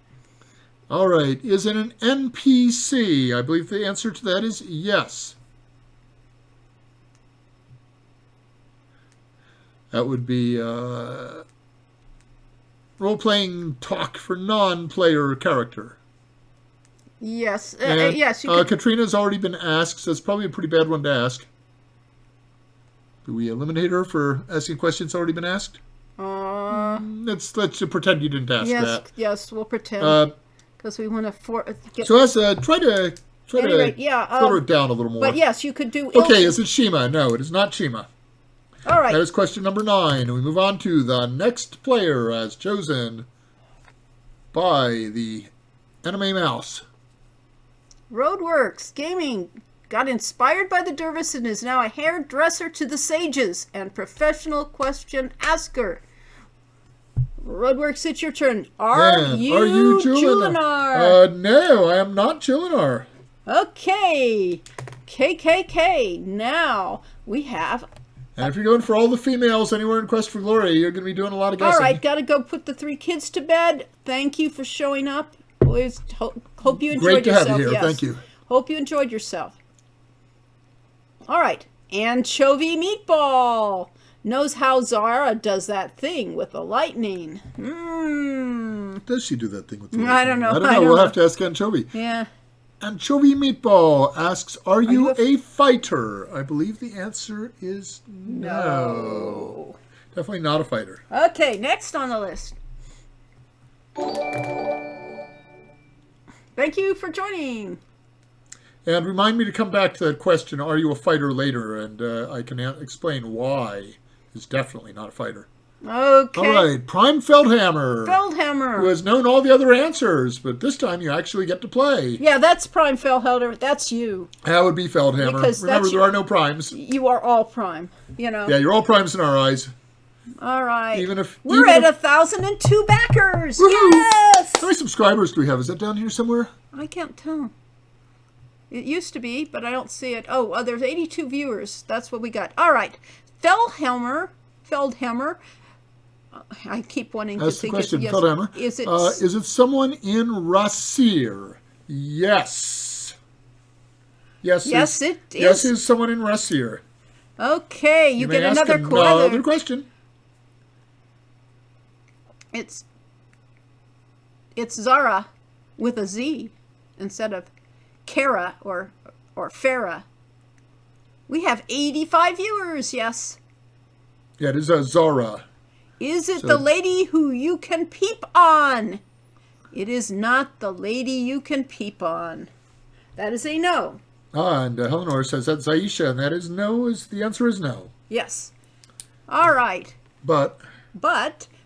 All right, is it an NPC? I believe the answer to that is yes. That would be role-playing talk for non-player character. Yes. And, yes. You can... Katrina's already been asked, so it's probably a pretty bad one to ask. Do we eliminate her for asking questions already been asked? Let's pretend you didn't ask yes, that. yes, we'll pretend because we want to get. So try to Anyway, filter it down a little more. But yes, you could do. Okay, is it Shima? No, it is not Shima. All right. That is question number 9. And we move on to the next player as chosen by the Anime Mouse. Roadworks Gaming got inspired by the Dervis and is now a hairdresser to the sages and professional question asker. Roadworks, it's your turn. Are you Julinar? No, I am not Julinar. Okay. KKK. Now we have. And if you're going for all the females anywhere in Quest for Glory, you're going to be doing a lot of guessing. All right, got to go put the 3 kids to bed. Thank you for showing up. Always hope you enjoyed Great to yourself. have you here. Yes. Thank you. Hope you enjoyed yourself. All right. Anchovy Meatball knows how Zara does that thing with the lightning. Does she do that thing with the I don't know. I don't know. We'll have to ask Anchovy. Yeah. Anchovy Meatball asks, are you a fighter? I believe the answer is no. Definitely not a fighter. Okay, next on the list. Thank you for joining. And remind me to come back to that question, are you a fighter, later, and I can explain why he's definitely not a fighter. Okay. All right, Prime Feldhammer. Feldhammer. Who has known all the other answers, but this time you actually get to play. Yeah, that's Prime Feldhammer. That's you. That would be Feldhammer. Because remember, there are no primes. You are all Prime, you know. Yeah, you're all primes in our eyes. All right. We're at 1,002 backers. Woo-hoo! Yes. How many subscribers do we have? Is that down here somewhere? I can't tell. It used to be, but I don't see it. Oh, there's 82 viewers. That's what we got. All right. Feldhammer. I keep wanting That's to think. That's the question, yes, Feldhammer. Is it someone in Rassir? Yes. Yes, it is. Yes, is someone in Rassir. Okay, you get another another question. It's Zara with a Z instead of Kara or Farah. We have 85 viewers, yes. Yeah, it is Zara. Is it the lady who you can peep on? It is not the lady you can peep on. That is a no. And Eleanor says that's Zaisha, and that is no. The answer is no. Yes. All right. But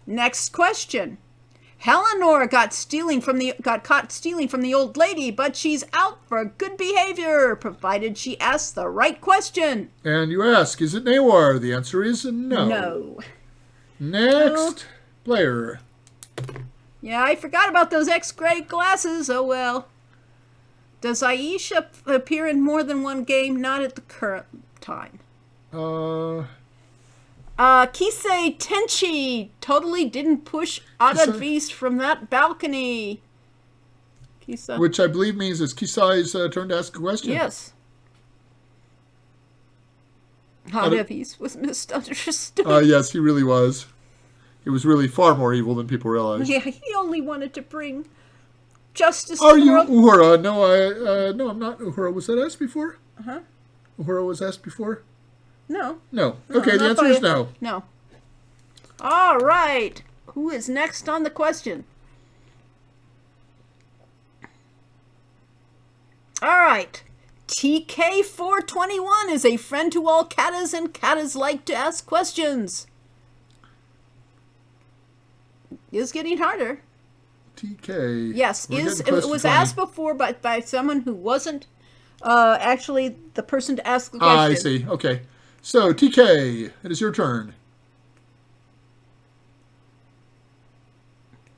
next question. Eleanor got caught stealing from the old lady, but she's out for good behavior, provided she asks the right question. And you ask, is it Nawar? The answer is no. No. Next player. Yeah, I forgot about those X-ray glasses. Oh well. Does Aisha appear in more than one game? Not at the current time. Kisei Tenchi totally didn't push Adadvis from that balcony. Kisa. Which I believe means it's Kisai's turn to ask a question. Yes. Adadvis was misunderstood. Yes, he really was. He was really far more evil than people realized. Yeah, he only wanted to bring justice Are to the you world. Uhura? No, I'm not Uhura. Was that asked before? Uh-huh. Uhura was asked before? No. No. Okay, the not answer is by- no. No. All right. Who is next on the question? All right. TK421 is a friend to all Katas, and Katas like to ask questions. It's getting harder. TK. Yes, We're it getting close was to 20. asked before by someone who wasn't actually the person to ask the question. I see. Okay. So, TK, it is your turn.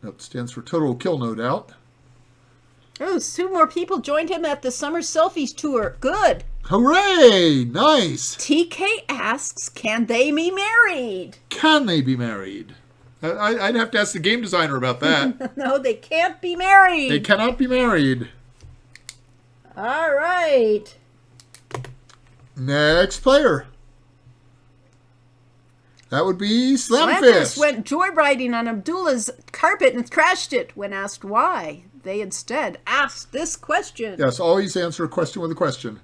That stands for Total Kill, no doubt. Oh, 2 more people joined him at the Summer Selfies Tour. Good. Hooray! Nice! TK asks, can they be married? Can they be married? I'd have to ask the game designer about that. No, they can't be married. They cannot be married. All right. Next player. That would be Slamfist. Went joyriding on Abdullah's carpet and crashed it. When asked why, they instead asked this question. Yes, always answer a question with a question.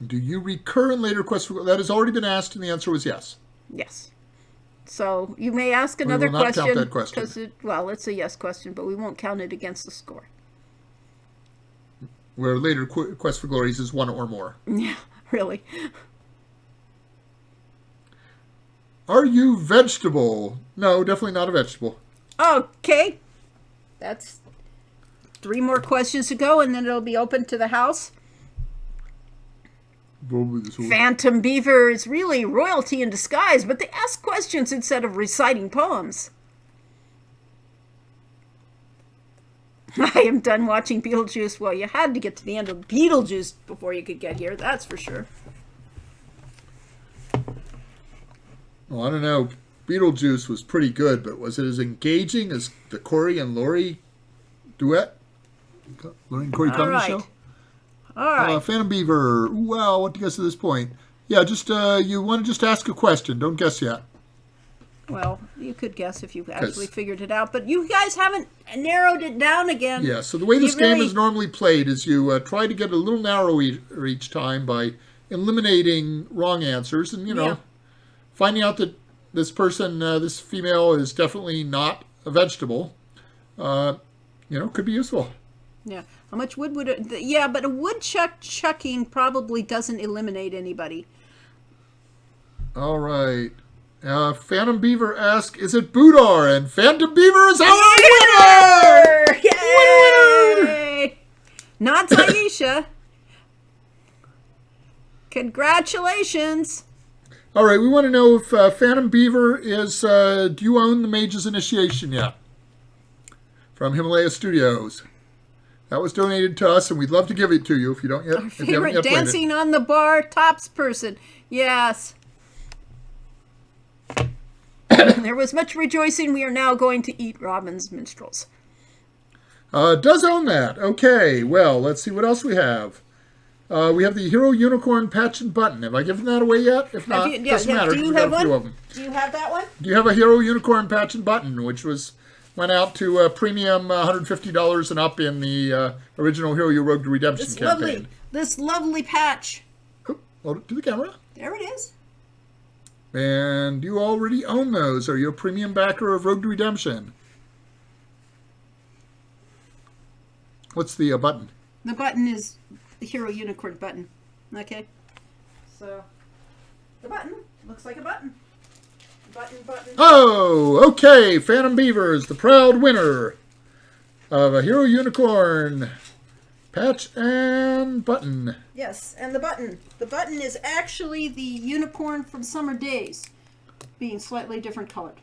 Do you recur in later Quest for Glory? That has already been asked, and the answer was yes. Yes. So you may ask another will not question. count that question. 'Cause well, it's a yes question, but we won't count it against the score. Where later Quest for Glories is 1 or more. Yeah, really. Are you vegetable? No, definitely not a vegetable. Okay. That's 3 more questions to go, and then it'll be open to the house. Phantom Beaver is really royalty in disguise, but they ask questions instead of reciting poems. I am done watching Beetlejuice. Well, you had to get to the end of Beetlejuice before you could get here, that's for sure. Well, I don't know. Beetlejuice was pretty good, but was it as engaging as the Corey and Lori duet? Lori and Corey comedy show? All right. Phantom Beaver. Well, what do you guess at this point? Yeah, just you want to just ask a question. Don't guess yet. Well, you could guess if you actually figured it out, but you guys haven't narrowed it down again. Yeah, so the way this game is normally played is you try to get a little narrower each time by eliminating wrong answers and, finding out that this person, this female, is definitely not a vegetable, could be useful. Yeah. How much wood would it... Yeah, but a woodchuck chucking probably doesn't eliminate anybody. All right. Phantom Beaver asks, is it Boudar? And Phantom Beaver is our winner! Yay! Not Taisha. Congratulations. All right, we want to know if Phantom Beaver is... do you own the Mage's Initiation yet? From Himalaya Studios. That was donated to us, and we'd love to give it to you if you don't yet. Our favorite dancing on the bar tops person. Yes. There was much rejoicing. We are now going to eat Robin's Minstrels. Does own that. Okay, well, let's see what else we have. We have the Hero Unicorn Patch and Button. Have I given that away yet? If not, it doesn't matter. Do you have one? Do you have that one? Do you have a Hero Unicorn Patch and Button, which went out to premium $150 and up in the original Hero You Rogue to Redemption campaign. This lovely patch. Hold it to the camera. There it is. And do you already own those? Are you a premium backer of Rogue to Redemption? What's the button? The button is the Hero Unicorn button. Okay. So, the button looks like a button. Button. Oh, okay. Phantom Beaver is the proud winner of a Hero Unicorn patch and button. Yes, and the button. The button is actually the unicorn from Summer Days, being slightly different colored.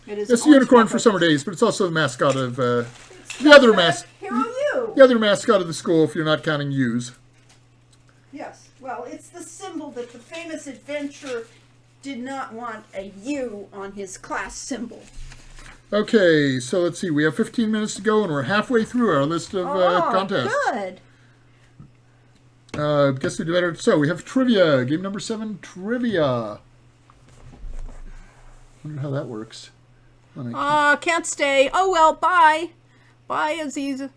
It's the unicorn for Summer Days, but it's also the mascot of the other Hero U. The other mascot of the school, if you're not counting U's. Yes. Well, it's the symbol that the famous adventurer did not want a U on his class symbol. Okay, so let's see. We have 15 minutes to go, and we're halfway through our list of contests. Good. Guess we do better. So we have trivia. Game number 7, trivia. Wonder how that works. Can't stay. Oh well. Bye. Bye, Aziza.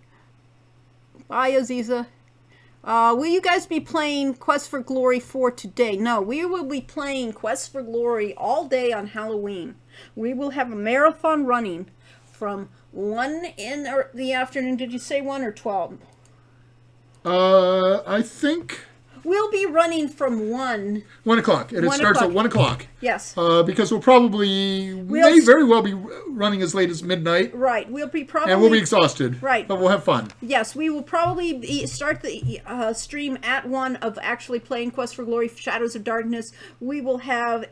Bye, Aziza. Will you guys be playing Quest for Glory 4 today? No, we will be playing Quest for Glory all day on Halloween. We will have a marathon running from 1 in the afternoon. Did you say 1 or 12? I think... We'll be running from 1. 1 o'clock. And it starts at 1 o'clock. Yes. Because we'll may very well be running as late as midnight. Right. We'll be probably... And we'll be exhausted. Right. But we'll have fun. Yes, we will probably start the stream at 1 of actually playing Quest for Glory, Shadows of Darkness. We will have,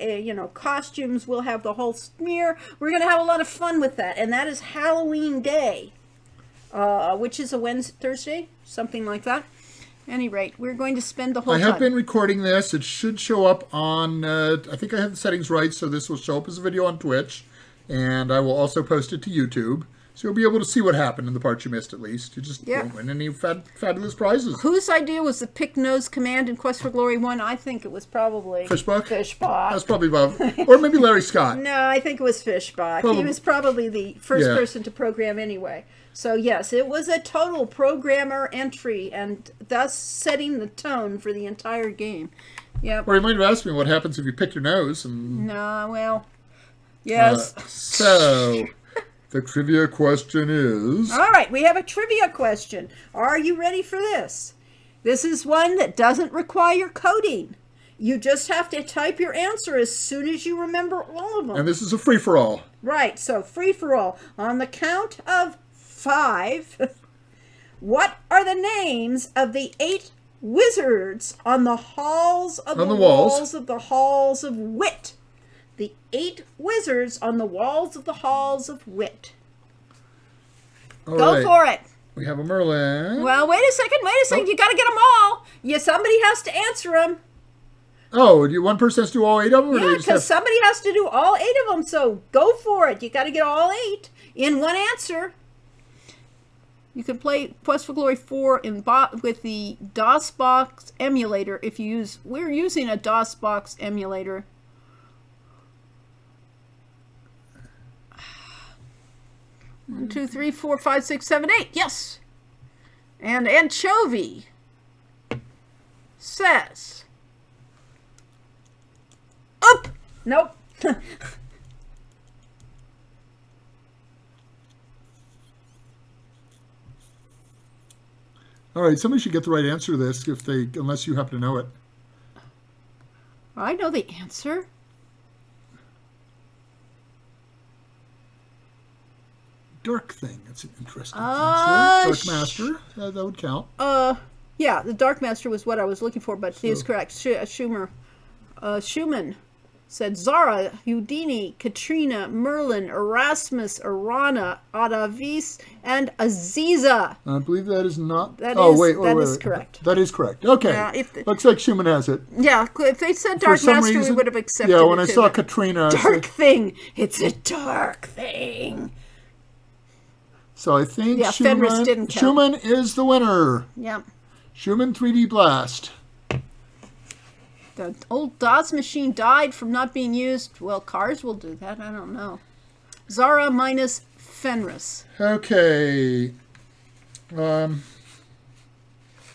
costumes. We'll have the whole smear. We're going to have a lot of fun with that. And that is Halloween Day, which is a Thursday, something like that. Any rate, we're going to spend the whole time. I have been recording this. It should show up on, I think I have the settings right, so this will show up as a video on Twitch. And I will also post it to YouTube. So you'll be able to see what happened in the parts you missed, at least. You just Yeah. won't win any fabulous prizes. Whose idea was the Pick Nose command in Quest for Glory 1? I think it was probably Fishbach? Fishbach. That's probably Bob. Or maybe Larry Scott. No, I think it was Fishbach. Probably. He was probably the first Yeah. person to program anyway. So yes, it was a total programmer entry and thus setting the tone for the entire game. Yep. Or you might have asked me what happens if you pick your nose. And No, well, yes. so, the trivia question is... All right, we have a trivia question. Are you ready for this? This is one that doesn't require coding. You just have to type your answer as soon as you remember all of them. And this is a free-for-all. Right, so free for all. On the count of 5, what are the names of the 8 wizards on the halls of On the the walls. walls of the halls of wit? The 8 wizards on the walls of the halls of wit. All Go right. for it. We have a Merlin. Well, wait a second. You got to get them all. Yeah, somebody has to answer them. Oh, one person has to do all 8 of them? Or do Yeah, they just because have... somebody has to do all 8 of them. So go for it. You got to get all 8 in one answer. You can play Quest for Glory 4 with the DOSBox emulator if you use. We're using a DOSBox emulator. One, 2, 3, 4, 5, 6, 7, 8. Yes. And Anchovy says, "Up." Nope. All right, somebody should get the right answer to this unless you happen to know it. I know the answer. Dark Thing. That's an interesting Ah, answer. Dark Master. That would count. Yeah, the Dark Master was what I was looking for, but he is correct. Schumann said Zara, Houdini, Katrina, Merlin, Erasmus, Arana, Adavis, and Aziza. I believe that is not... That Wait, is correct. That is correct. Okay. Yeah, Looks like Schumann has it. Yeah, if they said For Dark some Master, we reason- would have accepted Yeah, it. when I too, saw but- Katrina... I Dark said- thing. It's a dark thing. So I think Yeah, Fenris didn't count. Schumann is the winner. Yeah. Schumann 3D Blast. The old DOS machine died from not being used. Well, cars will do that. I don't know. Zara minus Fenris. Okay.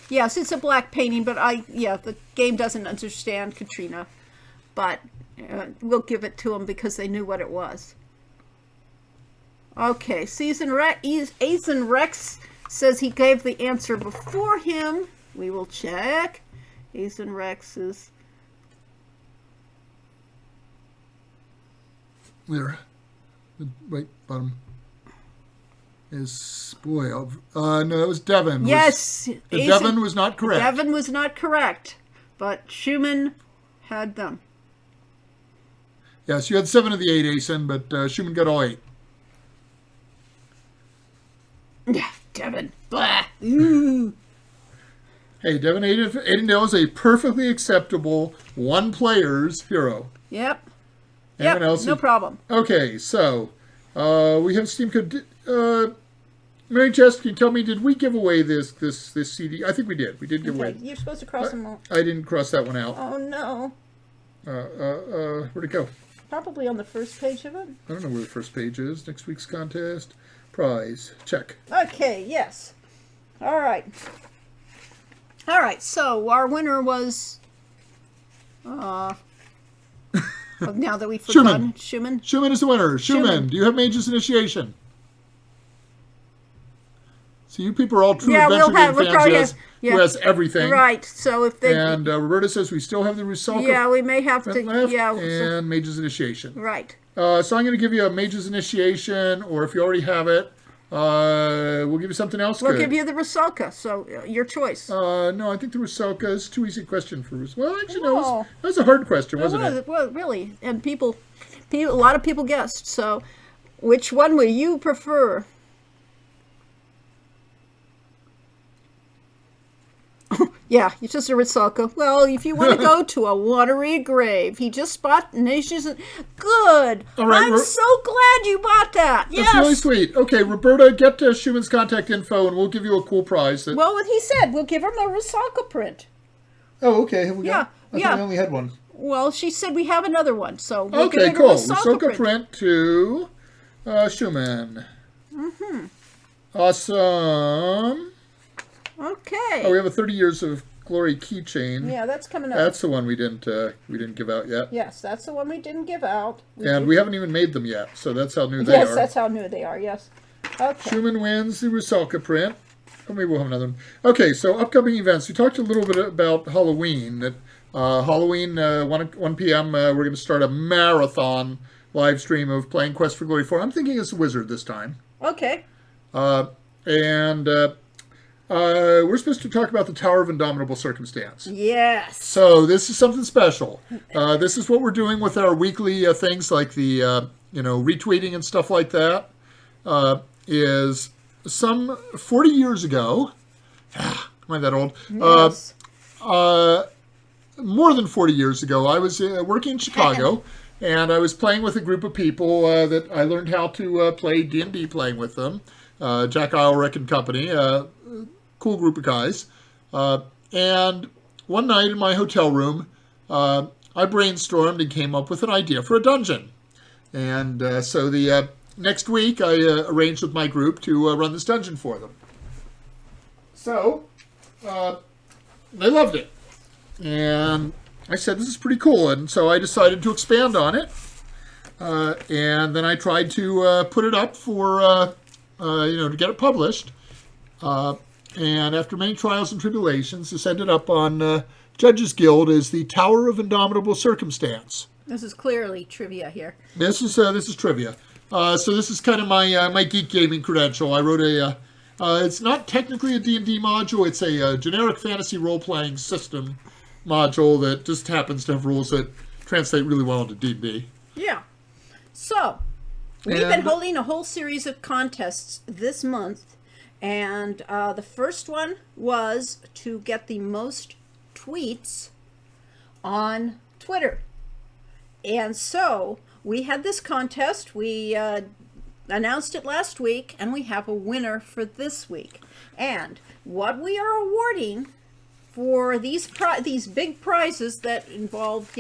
Yes, it's a black painting, but the game doesn't understand Katrina. But we'll give it to them because they knew what it was. Okay, Ethan Rex says he gave the answer before him. We will check. Ethan Rex is... There. The right bottom is... Boy, no, that was Devin. Yes. Devin was not correct. Devin was not correct, but Schumann had them. Yes, you had 7 of the 8, Asen, but Schumann got all 8. Yeah, Devin. Blah. Ooh. Hey, Devin Aidendale is a perfectly acceptable one-player's hero. Yep. Anyone Yep, else? no problem. Okay, so we have Steam Code. Mary Jess, can you tell me, did we give away this CD? I think we did. We did give Okay, away. you're supposed to cross them all. I didn't cross that one out. Oh, no. Where'd it go? Probably on the first page of it. I don't know where the first page is. Next week's contest. Prize. Check. Okay, yes. All right. All right, so our winner was... now that we've forgotten, Schumann. Schumann is the winner. Schumann, do you have Mage's Initiation? So you people are all true adventure game fans who has everything. Right, so if they... And Roberta says we still have the Rusalka Yeah, we may have to... left Yeah, and Mage's Initiation. right. So I'm going to give you a Mage's Initiation, or if you already have it, we'll give you something else We'll good. give you the Rusalka, so your choice. No, I think the Rusalka is too easy a question for Rusalka. Well, actually, no, Oh. that was a hard question, wasn't it? Well, really, and a lot of people guessed. So, which one will you prefer? Yeah, it's just a Rusalka. Well, if you want to go to a watery grave, he just bought Nations. Good. All right, I'm so glad you bought that. That's Yes. really sweet. Okay, Roberta, get Schumann's contact info, and we'll give you a cool prize. Well, what he said, we'll give him a Rusalka print. Oh, okay. Have we Yeah, got? I thought we only had one. Well, she said we have another one, so we'll give Okay, it cool. a Rusalka print to Schumann. Mm-hmm. Awesome. Okay. Oh, we have a 30 years of glory keychain. Yeah, that's coming up. That's the one we didn't give out yet. Yes, that's the one we didn't give out. We haven't even made them yet, so that's how new they are. Yes, that's how new they are. Yes. Okay. Schumann wins the Rusalka print. Oh, maybe we'll have another one. Okay, so upcoming events. We talked a little bit about Halloween. That Halloween, 1 p.m., we're going to start a marathon live stream of playing Quest for Glory 4. I'm thinking it's a wizard this time. Okay. We're supposed to talk about the Tower of Indomitable Circumstance. Yes. So this is something special. This is what we're doing with our weekly things like the, retweeting and stuff like that. Is some 40 years ago, am I that old? Yes. More than 40 years ago, I was working in Chicago, and I was playing with a group of people that I learned how to play D&D playing with them. Jack Eilrich and company, cool group of guys. And one night in my hotel room, I brainstormed and came up with an idea for a dungeon. And so the next week, I arranged with my group to run this dungeon for them. So, they loved it. And I said, this is pretty cool. And so I decided to expand on it. And then I tried to put it up for, to get it published. And after many trials and tribulations, this ended up on Judges Guild as the Tower of Indomitable Circumstance. This is clearly trivia here. This is trivia. So this is kind of my geek gaming credential. I wrote it's not technically a D&D module. It's a generic fantasy role-playing system module that just happens to have rules that translate really well into D&D. Yeah. So, we've been holding a whole series of contests this month, and the first one was to get the most tweets on Twitter. And so, we had this contest. We announced it last week, and we have a winner for this week. And what we are awarding for these big prizes that involve,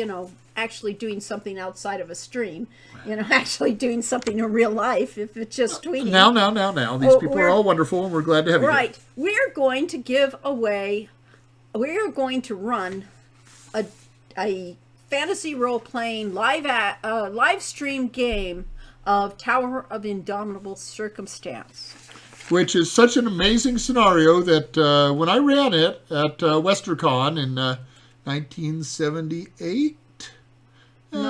actually doing something outside of a stream, actually doing something in real life, if it's just tweeting. Now. These people are all wonderful, and we're glad to have you. Right. We're going to run a fantasy role-playing live stream game of Tower of Indomitable Circumstance. Which is such an amazing scenario that when I ran it at WesterCon in 1978,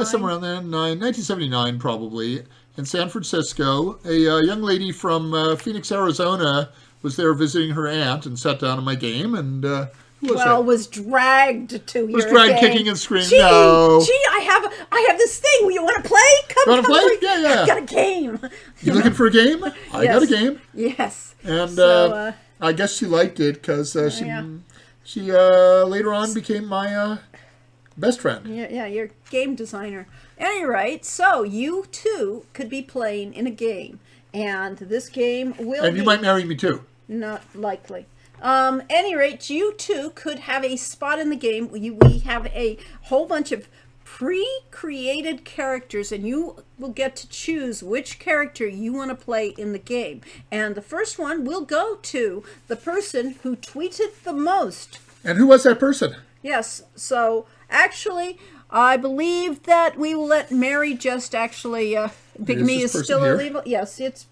somewhere around there, 1979 probably, in San Francisco, a young lady from Phoenix, Arizona was there visiting her aunt and sat down in my game, and was dragged to your dragged game. kicking and screaming. Gee, No. I have this thing. You want to play? Come Want to play? Yeah. I got a game. You looking for a game? I got a game. Yes. And So, I guess she liked it because she later on became my best friend. Yeah, you're a game designer. Any rate, so you too could be playing in a game, and this game will. And you might marry me too. Not likely. Any rate, you too could have a spot in the game. We have a whole bunch of pre-created characters, and you will get to choose which character you want to play in the game. And the first one will go to the person who tweeted the most. And who was that person? Yes, so actually, I believe that we will let Mary just actually. Pygmy is still here? illegal. Yes, it's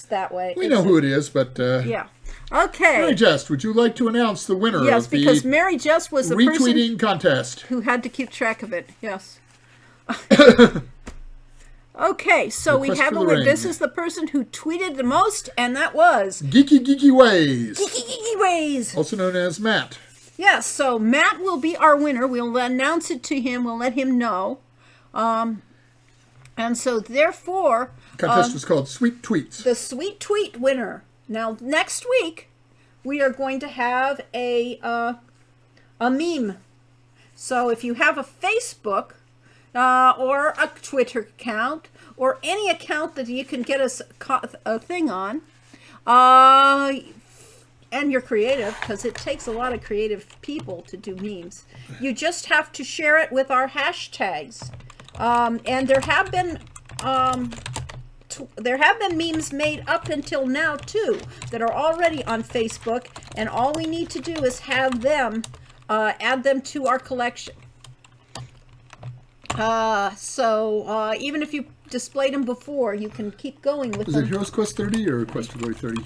that way. We know who it is, but yeah. Okay. Mary Jest, would you like to announce the winner Yes, of the because Mary Just was the retweeting person contest? who had to keep track of it. Yes. Okay, so we Request have for a the word. ring. This is the person who tweeted the most, and that was Geeky Ways, Geeky Ways. also known as Matt. Yes, so Matt will be our winner. We'll announce it to him. We'll let him know. And so therefore, Contest was called Sweet Tweets. the sweet tweet winner. Now, next week, we are going to have a a meme. So if you have a Facebook or a Twitter account or any account that you can get a thing on, and you're creative, because it takes a lot of creative people to do memes, you just have to share it with our hashtags. And there have been memes made up until now too that are already on Facebook, and all we need to do is have them add them to our collection. So even if you displayed them before, you can keep going with Is them. it Heroes Quest 30 or Quest for Glory 30?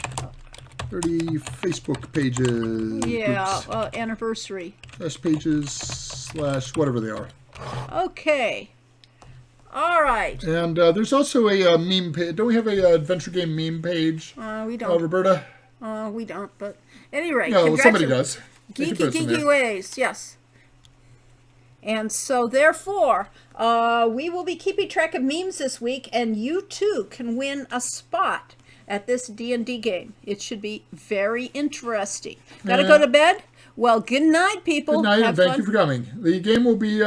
30 Facebook pages. Yeah, anniversary. / pages / whatever they are. Okay. All right. And there's also a meme page. Don't we have a adventure game meme page, We don't. Roberta? We don't. But at any rate, No, somebody does. They can Geeky post them Geeky there. Ways, yes. And so, therefore, we will be keeping track of memes this week, and you too can win a spot at this D&D game. It should be very interesting. Got to Yeah. go to bed? Well, good night, people. Good night, Have and thank fun. you for coming. The game will be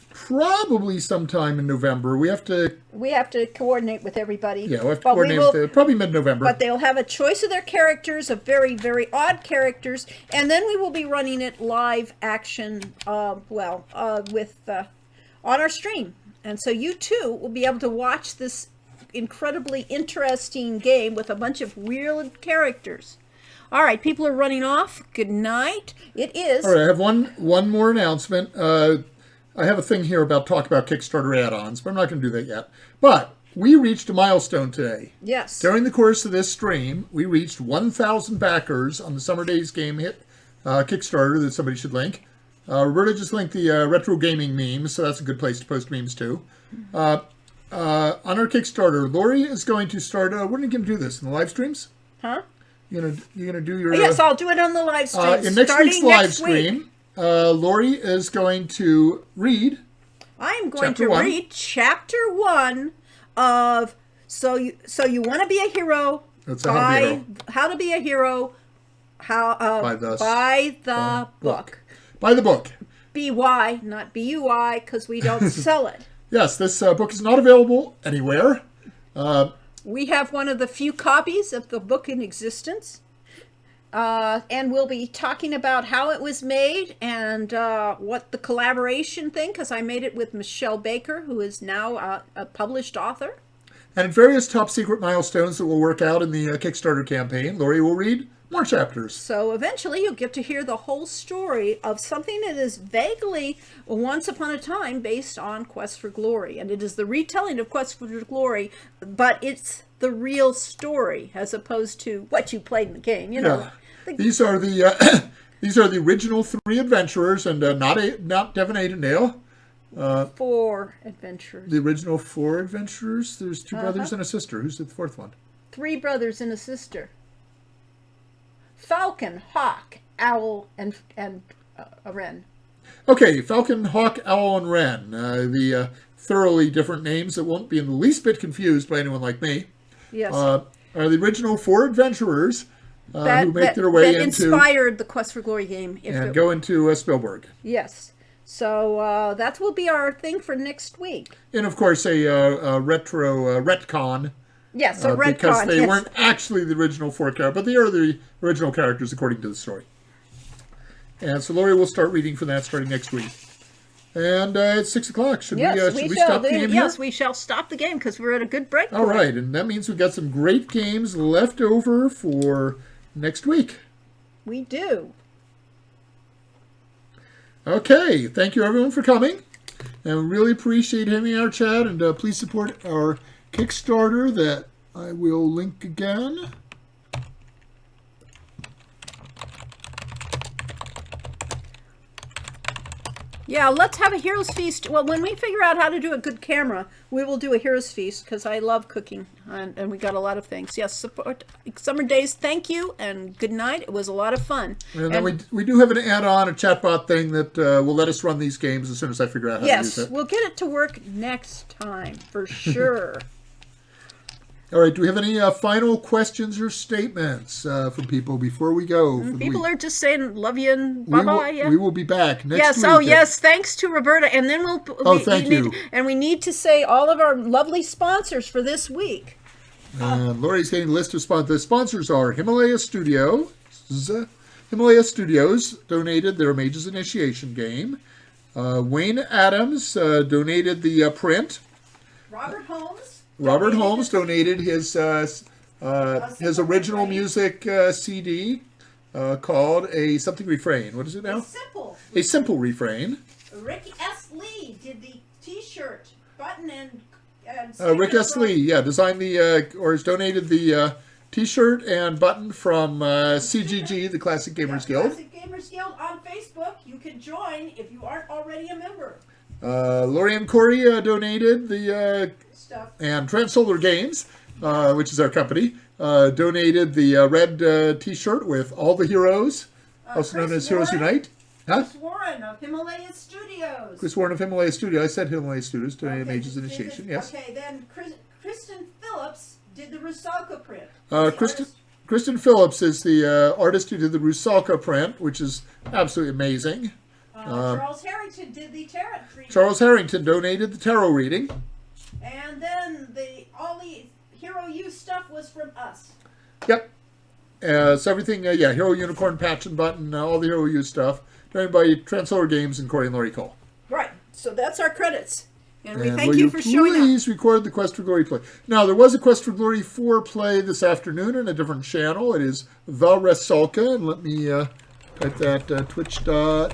probably sometime in November. We have to, We have to coordinate with everybody. yeah, we'll have to But we coordinate will- probably mid-November. But they'll have a choice of their characters, of very, very odd characters, and then we will be running it live action, with on our stream. And so you too will be able to watch this incredibly interesting game with a bunch of weird characters. All right, people are running off. Good night. It is. All right, I have one more announcement. I have a thing here about talk about Kickstarter add-ons, but I'm not going to do that yet. But we reached a milestone today. Yes. During the course of this stream, we reached 1,000 backers on the Summer Days Game Hit Kickstarter that somebody should link. Roberta just linked the retro gaming memes, so that's a good place to post memes too. On our Kickstarter, Lori is going to start. When are you going to do this in the live streams? Huh? You're gonna do your. Yes, I'll do it on the live stream. in next week's starting live next week. stream, Lori is going to read. I'm going Chapter to 1. read chapter 1 of So You Want to Be a Hero That's by How to Be a Hero By the book. By the book. BY, not BUI, because we don't sell it. Yes, this book is not available anywhere. We have one of the few copies of the book in existence. And we'll be talking about how it was made and what the collaboration thing, because I made it with Michelle Baker, who is now a published author. And various top secret milestones that will work out in the Kickstarter campaign, Lori will read more chapters. So eventually you'll get to hear the whole story of something that is vaguely once upon a time based on Quest for Glory. And it is the retelling of Quest for Glory, but it's the real story as opposed to what you played in the game. You know, These are the these are the original 3 adventurers, and not Devon Aidendale. 4 adventurers. The original 4 adventurers. There's 2 brothers and a sister. Who's the 4th one? 3 brothers and a sister. Falcon, Hawk, Owl, and a Wren. Okay, Falcon, Hawk, Owl, and Wren. The thoroughly different names that won't be in the least bit confused by anyone like me. Yes. Are the original 4 adventurers who make their way that into inspired the Quest for Glory game. and go into Spielberg. Yes. So that will be our thing for next week. And of course, a retro retcon. Yes, a retcon. Because they yes. weren't actually the original 4 characters, but they are the original characters according to the story. And so Lori will start reading from that starting next week. And it's 6 o'clock. Should we stop the game Yes, here? we shall stop the game because we're at a good break. All right, and that means we've got some great games left over for next week. We do. Okay, thank you everyone for coming. And we really appreciate having our chat, and please support our Kickstarter that I will link again. Yeah, let's have a Heroes Feast. Well, when we figure out how to do a good camera, we will do a Heroes Feast because I love cooking and we got a lot of things. Yes, support Summer Days. Thank you and good night. It was a lot of fun. And then we do have an add-on, a chatbot thing that will let us run these games as soon as I figure out how to use Yes, it. we'll get it to work next time for sure. All right. Do we have any final questions or statements from people before we go? For the People week? are just saying love you and We bye-bye. will, we will be back next Yes. week. Oh, yes. Thanks to Roberta. And then Thank need, you. And we need to say all of our lovely sponsors for this week. Lori's getting the list of sponsors. The sponsors are Himalaya Studios. Himalaya Studios donated their Mage's Initiation game. Wayne Adams donated the print. Robert Holmes Donated his original music CD called A Something Refrain. What is it now? A Simple Refrain. Rick S. Lee did the T-shirt button and Rick S. Lee, designed or has donated the T-shirt and button from CGG, the Classic Gamers Guild. Classic Gamers Guild on Facebook. You can join if you aren't already a member. Lori and Corey donated the Stuff. and Transolar Games, which is our company, donated the red T-shirt with all the heroes, also known as Heroes Unite. Chris Warren of Himalaya Studios. Chris Warren of Himalaya Studios. I said Himalaya Studios donated Mage's Initiation. Yes. Okay, then Kristen Phillips did the Rusalka print. Kristen Phillips is the artist who did the Rusalka print, which is absolutely amazing. Charles Harrington did the tarot reading. Charles Harrington donated the tarot reading. And then all the Hero U stuff was from us. Yep. So everything, Hero Unicorn, Patch and Button, all the Hero U stuff, donated by Transolar Games and Corey and Lori Cole. Right. So that's our credits. And we And thank will you for showing up. Please record the Quest for Glory play. Now, there was a Quest for Glory 4 play this afternoon on a different channel. It is The Resulka. And let me type that twitch.tv/The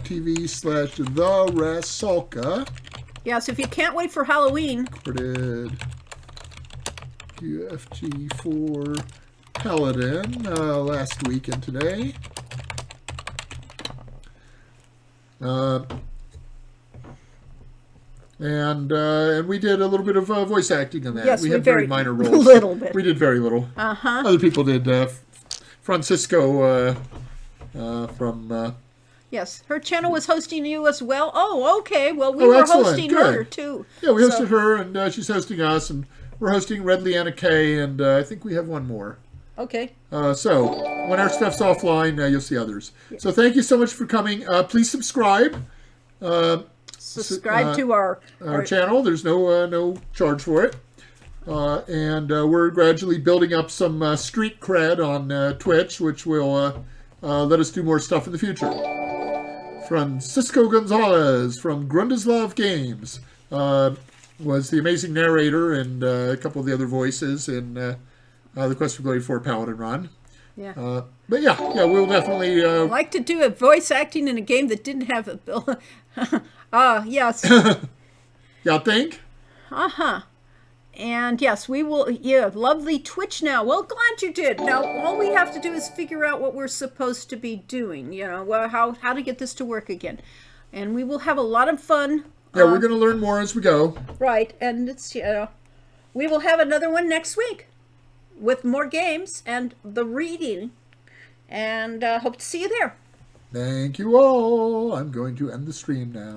Resulka. Yes, if you can't wait for Halloween. Recorded QFG4 Paladin last week and today. And we did a little bit of voice acting on that. Yes, we we had very minor roles. A little bit. We did very little. Uh-huh. Other people did. Francisco from... Yes, her channel was hosting you as well. Oh, okay. Well, we Oh, were excellent. hosting Good. her, too. Yeah, we hosted her, and she's hosting us, and we're hosting Red Leanna K, and I think we have one more. Okay. So when our stuff's offline, you'll see others. So thank you so much for coming. Please subscribe. Subscribe to our channel. There's no charge for it. And we're gradually building up some street cred on Twitch, which will let us do more stuff in the future. Francisco Gonzalez from Grundislav Games was the amazing narrator and a couple of the other voices in the Quest for Glory 4 Paladin run. Yeah. But yeah, we'll definitely... I'd like to do a voice acting in a game that didn't have a bill. Yes. Yeah, think? Uh-huh. And yes, we will, lovely Twitch now. Well, glad you did. Now, all we have to do is figure out what we're supposed to be doing, how to get this to work again. And we will have a lot of fun. Yeah, we're going to learn more as we go. Right, and it's, we will have another one next week with more games and the reading. And hope to see you there. Thank you all. I'm going to end the stream now.